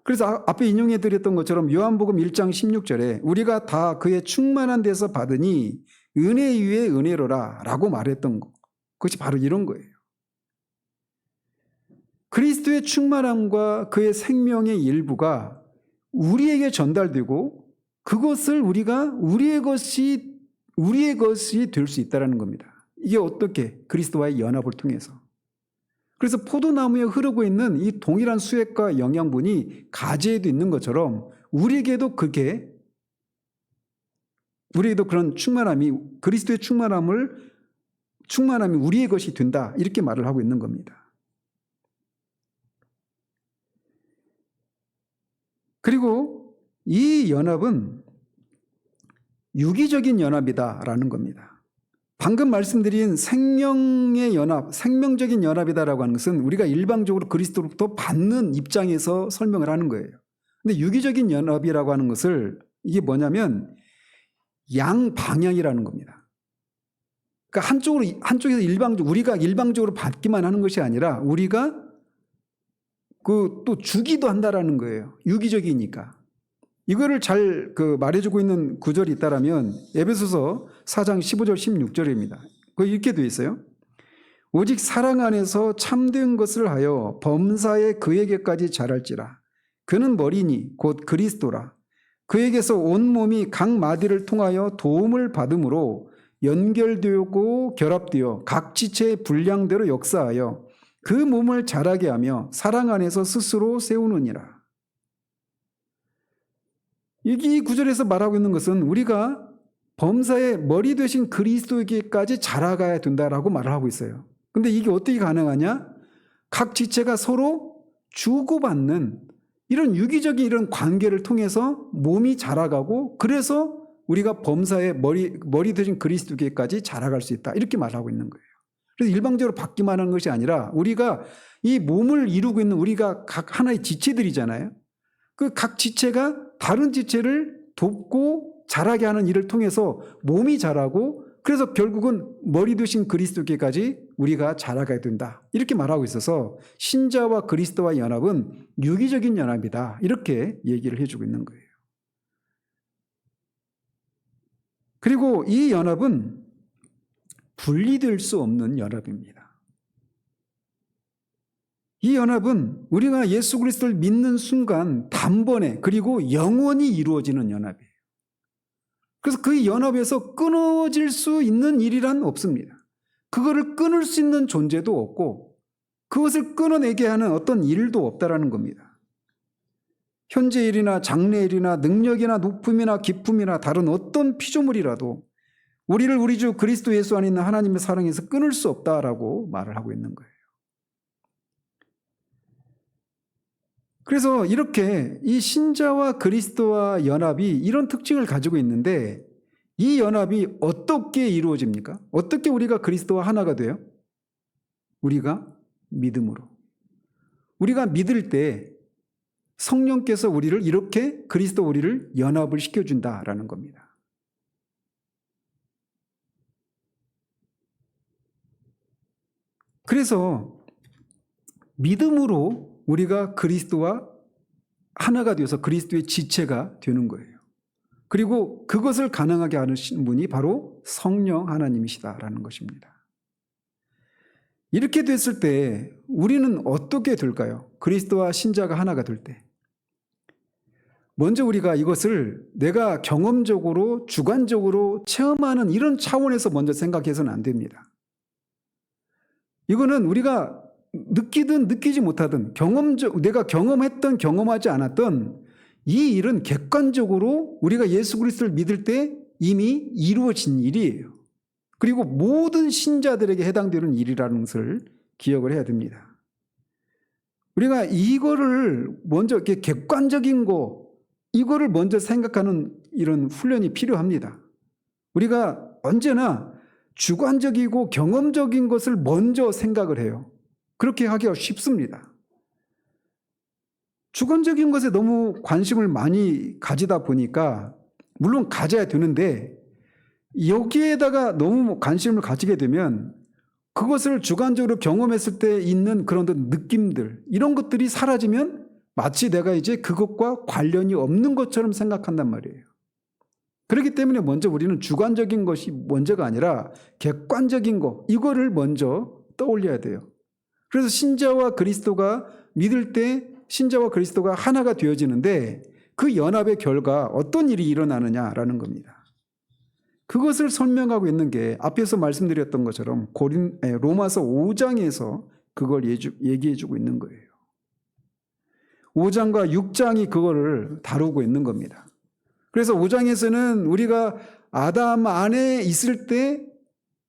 Speaker 1: 그래서 앞에 인용해 드렸던 것처럼 요한복음 1장 16절에 우리가 다 그의 충만한 데서 받으니 은혜 위에 은혜로라 라고 말했던 것, 그것이 바로 이런 거예요. 그리스도의 충만함과 그의 생명의 일부가 우리에게 전달되고 그것을 우리가 우리의 것이 될 수 있다는 겁니다. 이게 어떻게? 그리스도와의 연합을 통해서. 그래서 포도나무에 흐르고 있는 이 동일한 수액과 영양분이 가지에도 있는 것처럼 우리에게도 그런 충만함이, 그리스도의 충만함이 우리의 것이 된다, 이렇게 말을 하고 있는 겁니다. 그리고 이 연합은 유기적인 연합이다라는 겁니다. 방금 말씀드린 생명의 연합, 생명적인 연합이다라고 하는 것은 우리가 일방적으로 그리스도로부터 받는 입장에서 설명을 하는 거예요. 근데 유기적인 연합이라고 하는 것을, 이게 뭐냐면 양방향이라는 겁니다. 그러니까 한쪽에서 우리가 일방적으로 받기만 하는 것이 아니라 우리가 또 주기도 한다라는 거예요. 유기적이니까. 이거를 잘 말해주고 있는 구절이 있다라면 에베소서 4장 15절 16절입니다. 그 이렇게 되어 있어요. 오직 사랑 안에서 참된 것을 하여 범사에 그에게까지 자랄지라. 그는 머리니 곧 그리스도라. 그에게서 온 몸이 각 마디를 통하여 도움을 받음으로 연결되고 결합되어 각 지체의 분량대로 역사하여 그 몸을 자라게 하며 사랑 안에서 스스로 세우느니라. 이 구절에서 말하고 있는 것은 우리가 범사의 머리 되신 그리스도에게까지 자라가야 된다라고 말을 하고 있어요. 근데 이게 어떻게 가능하냐? 각 지체가 서로 주고받는 이런 유기적인 이런 관계를 통해서 몸이 자라가고, 그래서 우리가 범사의 머리 되신 그리스도에게까지 자라갈 수 있다, 이렇게 말하고 있는 거예요. 그래서 일방적으로 받기만 하는 것이 아니라 우리가 이 몸을 이루고 있는 우리가 각 하나의 지체들이잖아요. 그 각 지체가 다른 지체를 돕고 자라게 하는 일을 통해서 몸이 자라고, 그래서 결국은 머리 되신 그리스도께까지 우리가 자라가야 된다, 이렇게 말하고 있어서 신자와 그리스도와의 연합은 유기적인 연합이다, 이렇게 얘기를 해주고 있는 거예요. 그리고 이 연합은 분리될 수 없는 연합입니다. 이 연합은 우리가 예수 그리스도를 믿는 순간 단번에, 그리고 영원히 이루어지는 연합이에요. 그래서 그 연합에서 끊어질 수 있는 일이란 없습니다. 그거를 끊을 수 있는 존재도 없고 그것을 끊어내게 하는 어떤 일도 없다라는 겁니다. 현재 일이나 장래 일이나 능력이나 높음이나 기쁨이나 다른 어떤 피조물이라도 우리를 우리 주 그리스도 예수 안에 있는 하나님의 사랑에서 끊을 수 없다라고 말을 하고 있는 거예요. 그래서 이렇게 이 신자와 그리스도와 연합이 이런 특징을 가지고 있는데, 이 연합이 어떻게 이루어집니까? 어떻게 우리가 그리스도와 하나가 돼요? 우리가 믿음으로. 우리가 믿을 때 성령께서 우리를 이렇게 그리스도 우리를 연합을 시켜준다라는 겁니다. 그래서 믿음으로 우리가 그리스도와 하나가 되어서 그리스도의 지체가 되는 거예요. 그리고 그것을 가능하게 하시는 분이 바로 성령 하나님이시다라는 것입니다. 이렇게 됐을 때 우리는 어떻게 될까요? 그리스도와 신자가 하나가 될 때. 먼저 우리가 이것을 내가 경험적으로 주관적으로 체험하는 이런 차원에서 먼저 생각해서는 안 됩니다. 이거는 우리가 느끼든 느끼지 못하든 내가 경험했던 경험하지 않았던 이 일은 객관적으로 우리가 예수 그리스도를 믿을 때 이미 이루어진 일이에요. 그리고 모든 신자들에게 해당되는 일이라는 것을 기억을 해야 됩니다. 우리가 이거를 먼저 이렇게 객관적인 이거를 먼저 생각하는 이런 훈련이 필요합니다. 우리가 언제나 주관적이고 경험적인 것을 먼저 생각을 해요. 그렇게 하기가 쉽습니다. 주관적인 것에 너무 관심을 많이 가지다 보니까 물론 가져야 되는데 여기에다가 너무 관심을 가지게 되면 그것을 주관적으로 경험했을 때 있는 그런 느낌들, 이런 것들이 사라지면 마치 내가 이제 그것과 관련이 없는 것처럼 생각한단 말이에요. 그렇기 때문에 먼저 우리는 주관적인 것이 먼저가 아니라 객관적인 것, 이거를 먼저 떠올려야 돼요. 그래서 신자와 그리스도가 믿을 때 신자와 그리스도가 하나가 되어지는데 그 연합의 결과 어떤 일이 일어나느냐라는 겁니다. 그것을 설명하고 있는 게 앞에서 말씀드렸던 것처럼 로마서 5장에서 그걸 얘기해 주고 있는 거예요. 5장과 6장이 그거를 다루고 있는 겁니다. 그래서 5장에서는 우리가 아담 안에 있을 때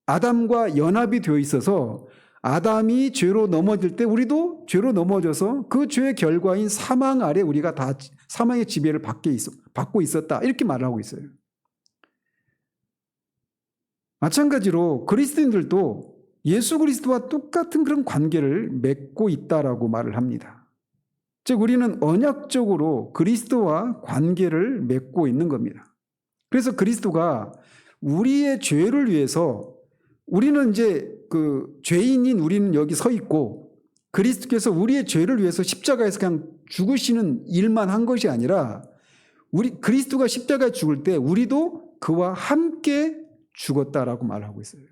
Speaker 1: 아담과 연합이 되어 있어서 아담이 죄로 넘어질 때 우리도 죄로 넘어져서 그 죄의 결과인 사망 아래 우리가 다 사망의 지배를 받고 있었다, 이렇게 말을 하고 있어요. 마찬가지로 그리스도인들도 예수 그리스도와 똑같은 그런 관계를 맺고 있다라고 말을 합니다. 즉 우리는 언약적으로 그리스도와 관계를 맺고 있는 겁니다. 그래서 그리스도가 우리의 죄를 위해서, 우리는 이제 그 죄인인 우리는 여기 서 있고 그리스도께서 우리의 죄를 위해서 십자가에서 그냥 죽으시는 일만 한 것이 아니라 그리스도가 십자가에 죽을 때 우리도 그와 함께 죽었다라고 말하고 있어요.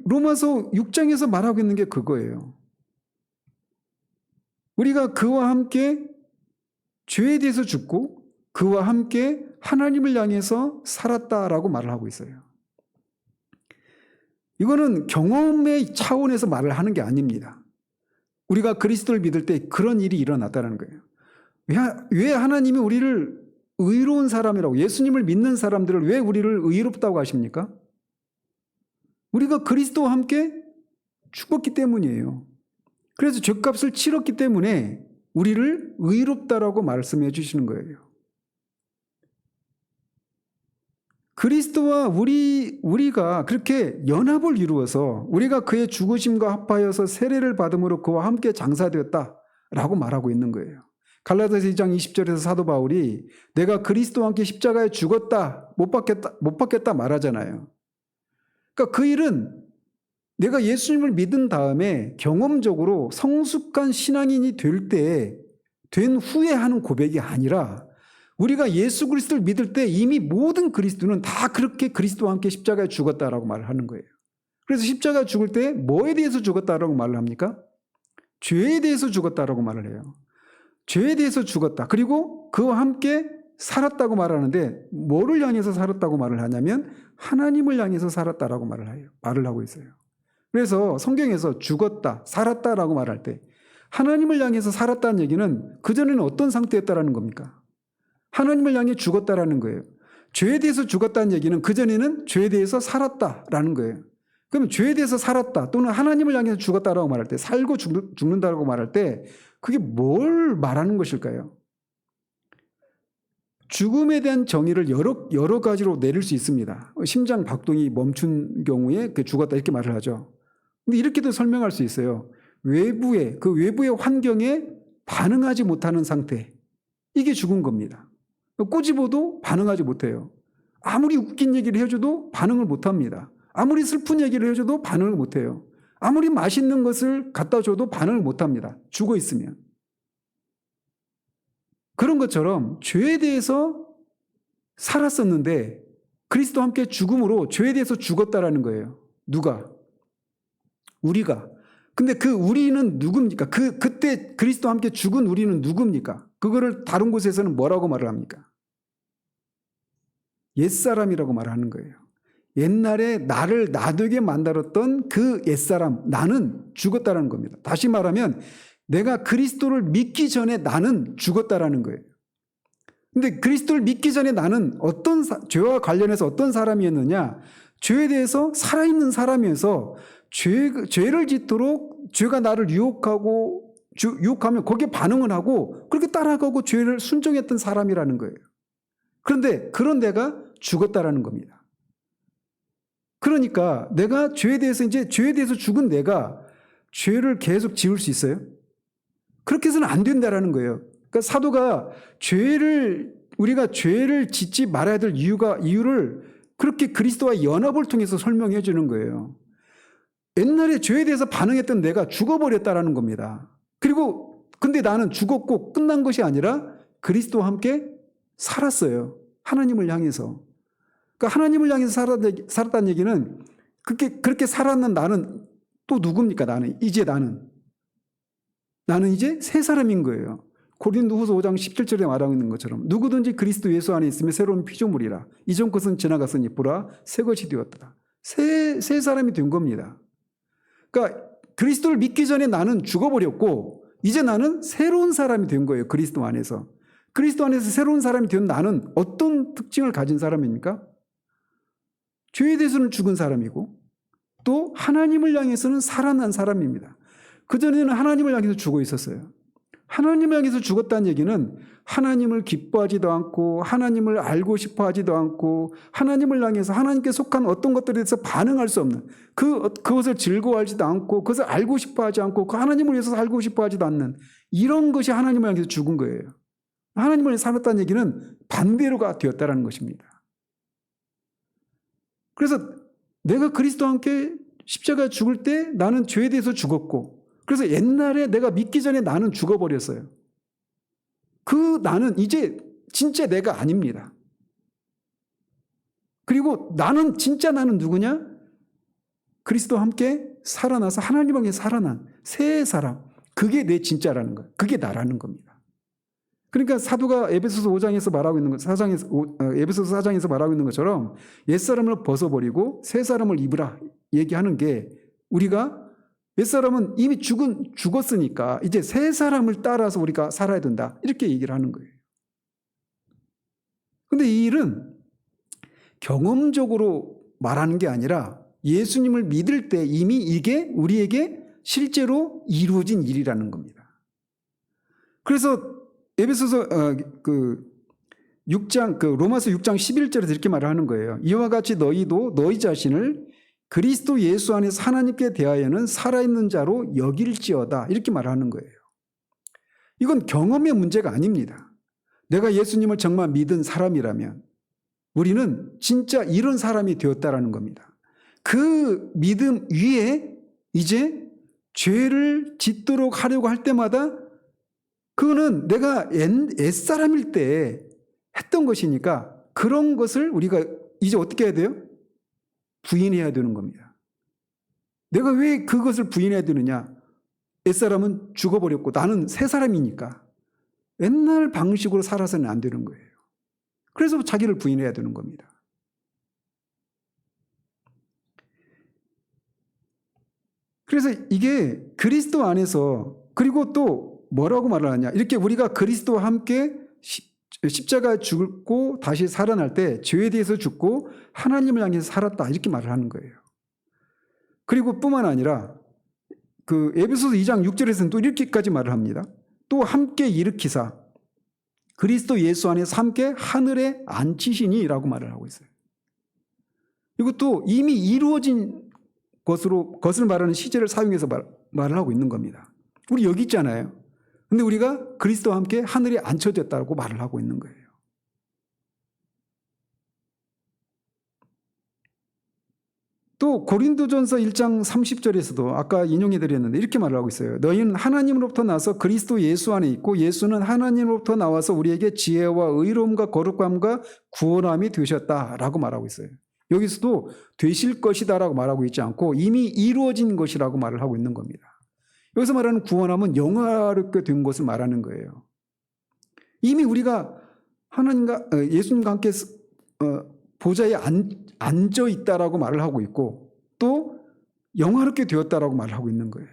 Speaker 1: 로마서 6장에서 말하고 있는 게 그거예요. 우리가 그와 함께 죄에 대해서 죽고 그와 함께 하나님을 향해서 살았다라고 말을 하고 있어요. 이거는 경험의 차원에서 말을 하는 게 아닙니다. 우리가 그리스도를 믿을 때 그런 일이 일어났다는 거예요. 왜 하나님이 우리를 의로운 사람이라고, 예수님을 믿는 사람들을 왜 우리를 의롭다고 하십니까? 우리가 그리스도와 함께 죽었기 때문이에요. 그래서 죄값을 치렀기 때문에 우리를 의롭다라고 말씀해 주시는 거예요. 그리스도와 우리가 그렇게 연합을 이루어서 우리가 그의 죽으심과 합하여서 세례를 받음으로 그와 함께 장사되었다라고 말하고 있는 거예요. 갈라디아서 2장 20절에서 사도 바울이 내가 그리스도와 함께 십자가에 죽었다, 못 박겠다 말하잖아요. 그러니까 그 일은 내가 예수님을 믿은 다음에 경험적으로 성숙한 신앙인이 된 후에 하는 고백이 아니라 우리가 예수 그리스도를 믿을 때 이미 모든 그리스도는 다 그렇게 그리스도와 함께 십자가에 죽었다라고 말을 하는 거예요. 그래서 십자가에 죽을 때 뭐에 대해서 죽었다라고 말을 합니까? 죄에 대해서 죽었다라고 말을 해요. 죄에 대해서 죽었다. 그리고 그와 함께 살았다고 말하는데 뭐를 향해서 살았다고 말을 하냐면 하나님을 향해서 살았다라고 말을 하고 있어요. 그래서 성경에서 죽었다, 살았다라고 말할 때 하나님을 향해서 살았다는 얘기는 그전에는 어떤 상태였다라는 겁니까? 하나님을 향해 죽었다라는 거예요. 죄에 대해서 죽었다는 얘기는 그전에는 죄에 대해서 살았다라는 거예요. 그럼 죄에 대해서 살았다 또는 하나님을 향해서 죽었다라고 말할 때, 살고 죽는다라고 말할 때 그게 뭘 말하는 것일까요? 죽음에 대한 정의를 여러 가지로 내릴 수 있습니다. 심장 박동이 멈춘 경우에 죽었다 이렇게 말을 하죠. 근데 이렇게도 설명할 수 있어요. 그 외부의 환경에 반응하지 못하는 상태, 이게 죽은 겁니다. 꼬집어도 반응하지 못해요. 아무리 웃긴 얘기를 해줘도 반응을 못합니다. 아무리 슬픈 얘기를 해줘도 반응을 못해요. 아무리 맛있는 것을 갖다 줘도 반응을 못합니다. 죽어 있으면. 그런 것처럼 죄에 대해서 살았었는데 그리스도와 함께 죽음으로 죄에 대해서 죽었다라는 거예요. 누가? 우리가. 근데 그 우리는 누굽니까? 그때 그리스도와 함께 죽은 우리는 누굽니까? 그거를 다른 곳에서는 뭐라고 말을 합니까? 옛사람이라고 말하는 거예요. 옛날에 나를 나되게 만들었던 그 옛사람, 나는 죽었다라는 겁니다. 다시 말하면 내가 그리스도를 믿기 전에 나는 죽었다라는 거예요. 근데 그리스도를 믿기 전에 나는 죄와 관련해서 어떤 사람이었느냐? 죄에 대해서 살아있는 사람이어서 죄를 짓도록 죄가 나를 유혹하면 거기에 반응을 하고 그렇게 따라가고 죄를 순종했던 사람이라는 거예요. 그런데 그런 내가 죽었다라는 겁니다. 그러니까 내가 죄에 대해서 죽은 내가 죄를 계속 지을 수 있어요? 그렇게 해서는 안 된다라는 거예요. 그러니까 사도가 죄를 우리가 죄를 짓지 말아야 될 이유를 그렇게 그리스도와 연합을 통해서 설명해 주는 거예요. 옛날에 죄에 대해서 반응했던 내가 죽어버렸다라는 겁니다. 그리고 근데 나는 죽었고 끝난 것이 아니라 그리스도와 함께 살았어요. 하나님을 향해서. 그러니까 하나님을 향해서 살았다는 얘기는 그렇게 살았는 나는 또 누굽니까? 나는 이제 새 사람인 거예요. 고린도후서 5장 17절에 말하고 있는 것처럼 누구든지 그리스도 예수 안에 있으면 새로운 피조물이라. 이전 것은 지나갔으니 보라 새 것이 되었다. 새 사람이 된 겁니다. 그러니까 그리스도를 믿기 전에 나는 죽어버렸고 이제 나는 새로운 사람이 된 거예요. 그리스도 안에서. 그리스도 안에서 새로운 사람이 된 나는 어떤 특징을 가진 사람입니까? 죄에 대해서는 죽은 사람이고 또 하나님을 향해서는 살아난 사람입니다. 그전에는 하나님을 향해서 죽어 있었어요. 하나님을 향해서 죽었다는 얘기는 하나님을 기뻐하지도 않고 하나님을 알고 싶어 하지도 않고 하나님을 향해서 하나님께 속한 어떤 것들에 대해서 반응할 수 없는 그것을 즐거워하지도 않고 그것을 알고 싶어 하지 않고 그 하나님을 위해서 살고 싶어 하지도 않는 이런 것이 하나님을 향해서 죽은 거예요. 하나님을 위해서 살았다는 얘기는 반대로가 되었다는 것입니다. 그래서 내가 그리스도와 함께 십자가에 죽을 때 나는 죄에 대해서 죽었고 그래서 옛날에 내가 믿기 전에 나는 죽어버렸어요. 그 나는 이제 진짜 내가 아닙니다. 그리고 진짜 나는 누구냐? 그리스도와 함께 살아나서 하나님에게 살아난 새 사람. 그게 내 진짜라는 거예요. 그게 나라는 겁니다. 그러니까 사도가 에베소서 5장에서 말하고 있는 것, 에베소서 4장에서 말하고 있는 것처럼 옛사람을 벗어버리고 새 사람을 입으라 얘기하는 게 우리가 옛사람은 이미 죽었으니까 이제 새 사람을 따라서 우리가 살아야 된다. 이렇게 얘기를 하는 거예요. 그런데 이 일은 경험적으로 말하는 게 아니라 예수님을 믿을 때 이미 이게 우리에게 실제로 이루어진 일이라는 겁니다. 그래서 에베소서 6장 로마서 6장 11절에서 이렇게 말을 하는 거예요. 이와 같이 너희도 너희 자신을 그리스도 예수 안에서 하나님께 대하여는 살아있는 자로 여길지어다. 이렇게 말하는 거예요. 이건 경험의 문제가 아닙니다. 내가 예수님을 정말 믿은 사람이라면 우리는 진짜 이런 사람이 되었다라는 겁니다. 그 믿음 위에 이제 죄를 짓도록 하려고 할 때마다 그거는 내가 옛사람일 때 했던 것이니까 그런 것을 우리가 이제 어떻게 해야 돼요? 부인해야 되는 겁니다. 내가 왜 그것을 부인해야 되느냐? 옛사람은 죽어버렸고 나는 새 사람이니까 옛날 방식으로 살아서는 안 되는 거예요. 그래서 자기를 부인해야 되는 겁니다. 그래서 이게 그리스도 안에서 그리고 또 뭐라고 말을 하냐? 이렇게 우리가 그리스도와 함께 십자가에 죽고 다시 살아날 때 죄에 대해서 죽고 하나님을 향해서 살았다 이렇게 말을 하는 거예요. 그리고 뿐만 아니라 그 에베소서 2장 6절에서는 또 이렇게까지 말을 합니다. 또 함께 일으키사 그리스도 예수 안에서 함께 하늘에 앉히시니라고 말을 하고 있어요. 이것도 이미 이루어진 것을 말하는 시제를 사용해서 말을 하고 있는 겁니다. 우리 여기 있잖아요. 근데 우리가 그리스도와 함께 하늘에 앉혀졌다고 말을 하고 있는 거예요. 또 고린도전서 1장 30절에서도 아까 인용해 드렸는데 이렇게 말을 하고 있어요. 너희는 하나님으로부터 나서 그리스도 예수 안에 있고 예수는 하나님으로부터 나와서 우리에게 지혜와 의로움과 거룩함과 구원함이 되셨다라고 말하고 있어요. 여기서도 되실 것이다라고 말하고 있지 않고 이미 이루어진 것이라고 말을 하고 있는 겁니다. 여기서 말하는 구원함은 영화롭게 된 것을 말하는 거예요. 이미 우리가 하나님과 예수님과 함께 보좌에 앉아 있다라고 말을 하고 있고 또 영화롭게 되었다라고 말을 하고 있는 거예요.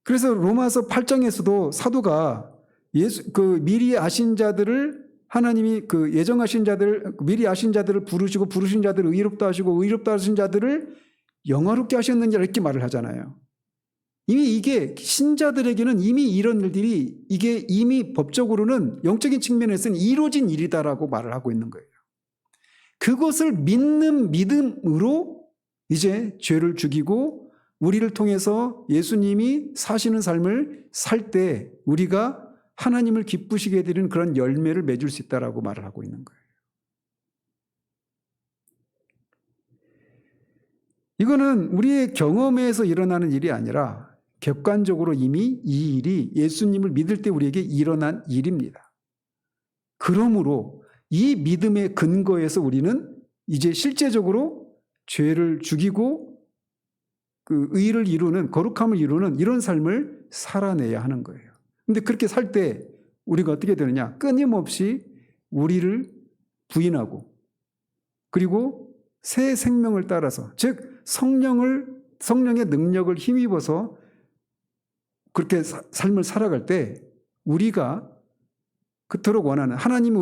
Speaker 1: 그래서 로마서 8장에서도 사도가 미리 아신 자들을 하나님이 예정하신 자들 미리 아신 자들을 부르신 자들을 의롭다 하시고 의롭다 하신 자들을 영화롭게 하셨느냐 이렇게 말을 하잖아요. 이미 이게 신자들에게는 이미 이런 일들이 이게 이미 법적으로는 영적인 측면에서는 이루어진 일이다라고 말을 하고 있는 거예요. 그것을 믿는 믿음으로 이제 죄를 죽이고 우리를 통해서 예수님이 사시는 삶을 살 때 우리가 하나님을 기쁘시게 해드리는 그런 열매를 맺을 수 있다라고 말을 하고 있는 거예요. 이거는 우리의 경험에서 일어나는 일이 아니라 객관적으로 이미 이 일이 예수님을 믿을 때 우리에게 일어난 일입니다. 그러므로 이 믿음의 근거에서 우리는 이제 실제적으로 죄를 죽이고 그 의를 이루는, 거룩함을 이루는 이런 삶을 살아내야 하는 거예요. 근데 그렇게 살 때 우리가 어떻게 되느냐? 끊임없이 우리를 부인하고 그리고 새 생명을 따라서, 즉 성령의 능력을 힘입어서 그렇게 삶을 살아갈 때 우리가 그토록 원하는, 하나님이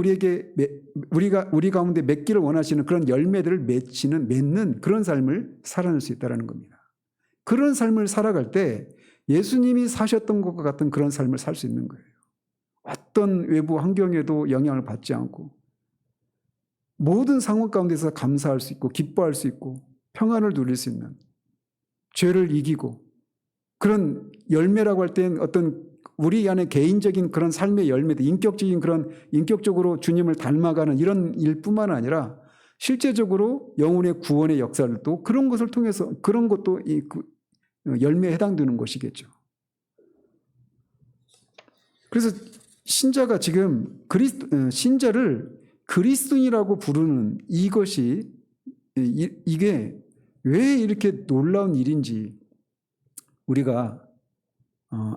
Speaker 1: 우리 가운데 맺기를 원하시는 그런 열매들을 맺는 그런 삶을 살아낼 수 있다는 겁니다. 그런 삶을 살아갈 때 예수님이 사셨던 것과 같은 그런 삶을 살 수 있는 거예요. 어떤 외부 환경에도 영향을 받지 않고 모든 상황 가운데서 감사할 수 있고 기뻐할 수 있고 평안을 누릴 수 있는, 죄를 이기고, 그런 열매라고 할 때는 어떤 우리 안에 개인적인 그런 삶의 열매들, 인격적으로 주님을 닮아가는 이런 일뿐만 아니라 실제적으로 영혼의 구원의 역사를 또 그런 것을 통해서, 그런 것도 열매에 해당되는 것이겠죠. 그래서 신자가 지금 신자를 그리스도인이라고 부르는 이것이, 이게 왜 이렇게 놀라운 일인지 우리가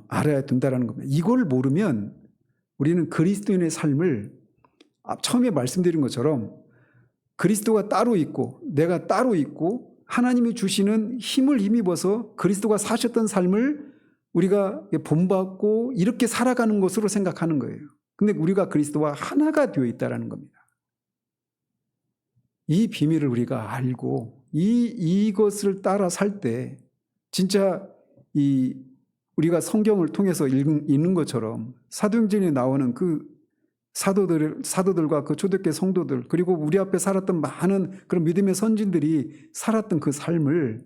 Speaker 1: 알아야 된다는 겁니다. 이걸 모르면 우리는 그리스도인의 삶을 처음에 말씀드린 것처럼 그리스도가 따로 있고 내가 따로 있고 하나님이 주시는 힘을 힘입어서 그리스도가 사셨던 삶을 우리가 본받고 이렇게 살아가는 것으로 생각하는 거예요. 근데 우리가 그리스도와 하나가 되어 있다는 겁니다. 이 비밀을 우리가 알고 이것을 따라 살 때 진짜 우리가 성경을 통해서 읽는 것처럼 사도행전에 나오는 그 사도들과 그 초대교회 성도들, 그리고 우리 앞에 살았던 많은 그런 믿음의 선진들이 살았던 그 삶을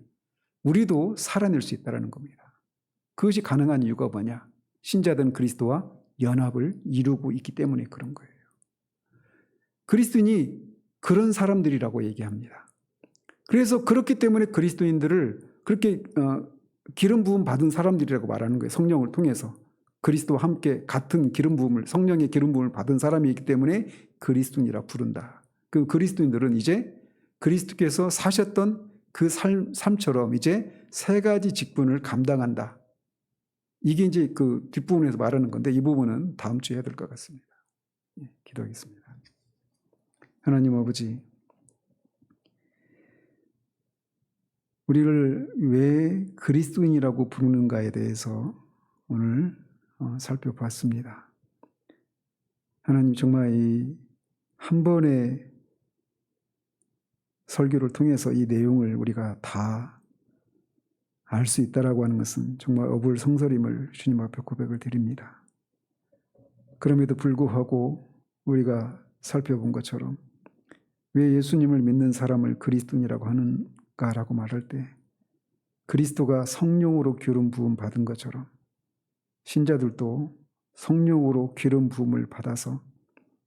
Speaker 1: 우리도 살아낼 수 있다는 겁니다. 그것이 가능한 이유가 뭐냐? 신자들은 그리스도와 연합을 이루고 있기 때문에 그런 거예요. 그리스도인이 그런 사람들이라고 얘기합니다. 그래서 그렇기 때문에 그리스도인들을 그렇게 기름 부음 받은 사람들이라고 말하는 거예요. 성령을 통해서 그리스도와 함께 같은 기름 부음을, 성령의 기름 부음을 받은 사람이기 때문에 그리스도인이라 부른다. 그 그리스도인들은 이제 그리스도께서 사셨던 그 삶처럼 이제 세 가지 직분을 감당한다. 이게 이제 그 뒷부분에서 말하는 건데 이 부분은 다음 주에 해야 될 것 같습니다. 기도하겠습니다. 하나님 아버지, 우리를 왜 그리스도인이라고 부르는가에 대해서 오늘 살펴봤습니다. 하나님, 정말 이 한 번의 설교를 통해서 이 내용을 우리가 다 알 수 있다라고 하는 것은 정말 어불성설임을 주님 앞에 고백을 드립니다. 그럼에도 불구하고 우리가 살펴본 것처럼 왜 예수님을 믿는 사람을 그리스도인이라고 하는가라고 말할 때 그리스도가 성령으로 기름 부음 받은 것처럼 신자들도 성령으로 기름 부음을 받아서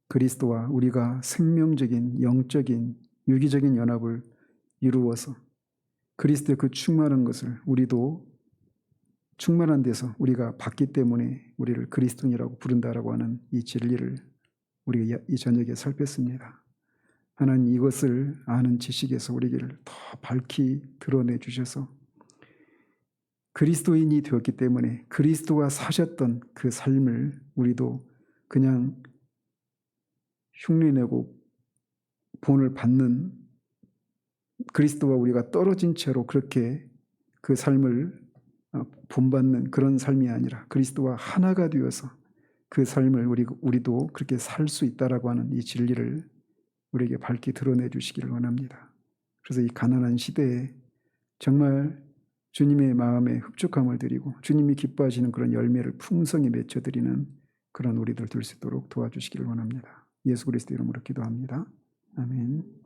Speaker 1: 그리스도와 우리가 생명적인, 영적인, 유기적인 연합을 이루어서 그리스도의 그 충만한 것을 우리도 충만한 데서 우리가 받기 때문에 우리를 그리스도인이라고 부른다라고 하는 이 진리를 우리가 이 저녁에 살폈습니다. 하나님, 이것을 아는 지식에서 우리에게를 더 밝히 드러내 주셔서 그리스도인이 되었기 때문에 그리스도가 사셨던 그 삶을 우리도 그냥 흉내내고 본을 받는, 그리스도와 우리가 떨어진 채로 그렇게 그 삶을 본받는 그런 삶이 아니라 그리스도와 하나가 되어서 그 삶을 우리도 그렇게 살 수 있다라고 하는 이 진리를 우리에게 밝히 드러내 주시기를 원합니다. 그래서 이 가난한 시대에 정말 주님의 마음에 흡족함을 드리고 주님이 기뻐하시는 그런 열매를 풍성히 맺어드리는 그런 우리들 될 수 있도록 도와주시기를 원합니다. 예수 그리스도 이름으로 기도합니다. 아멘.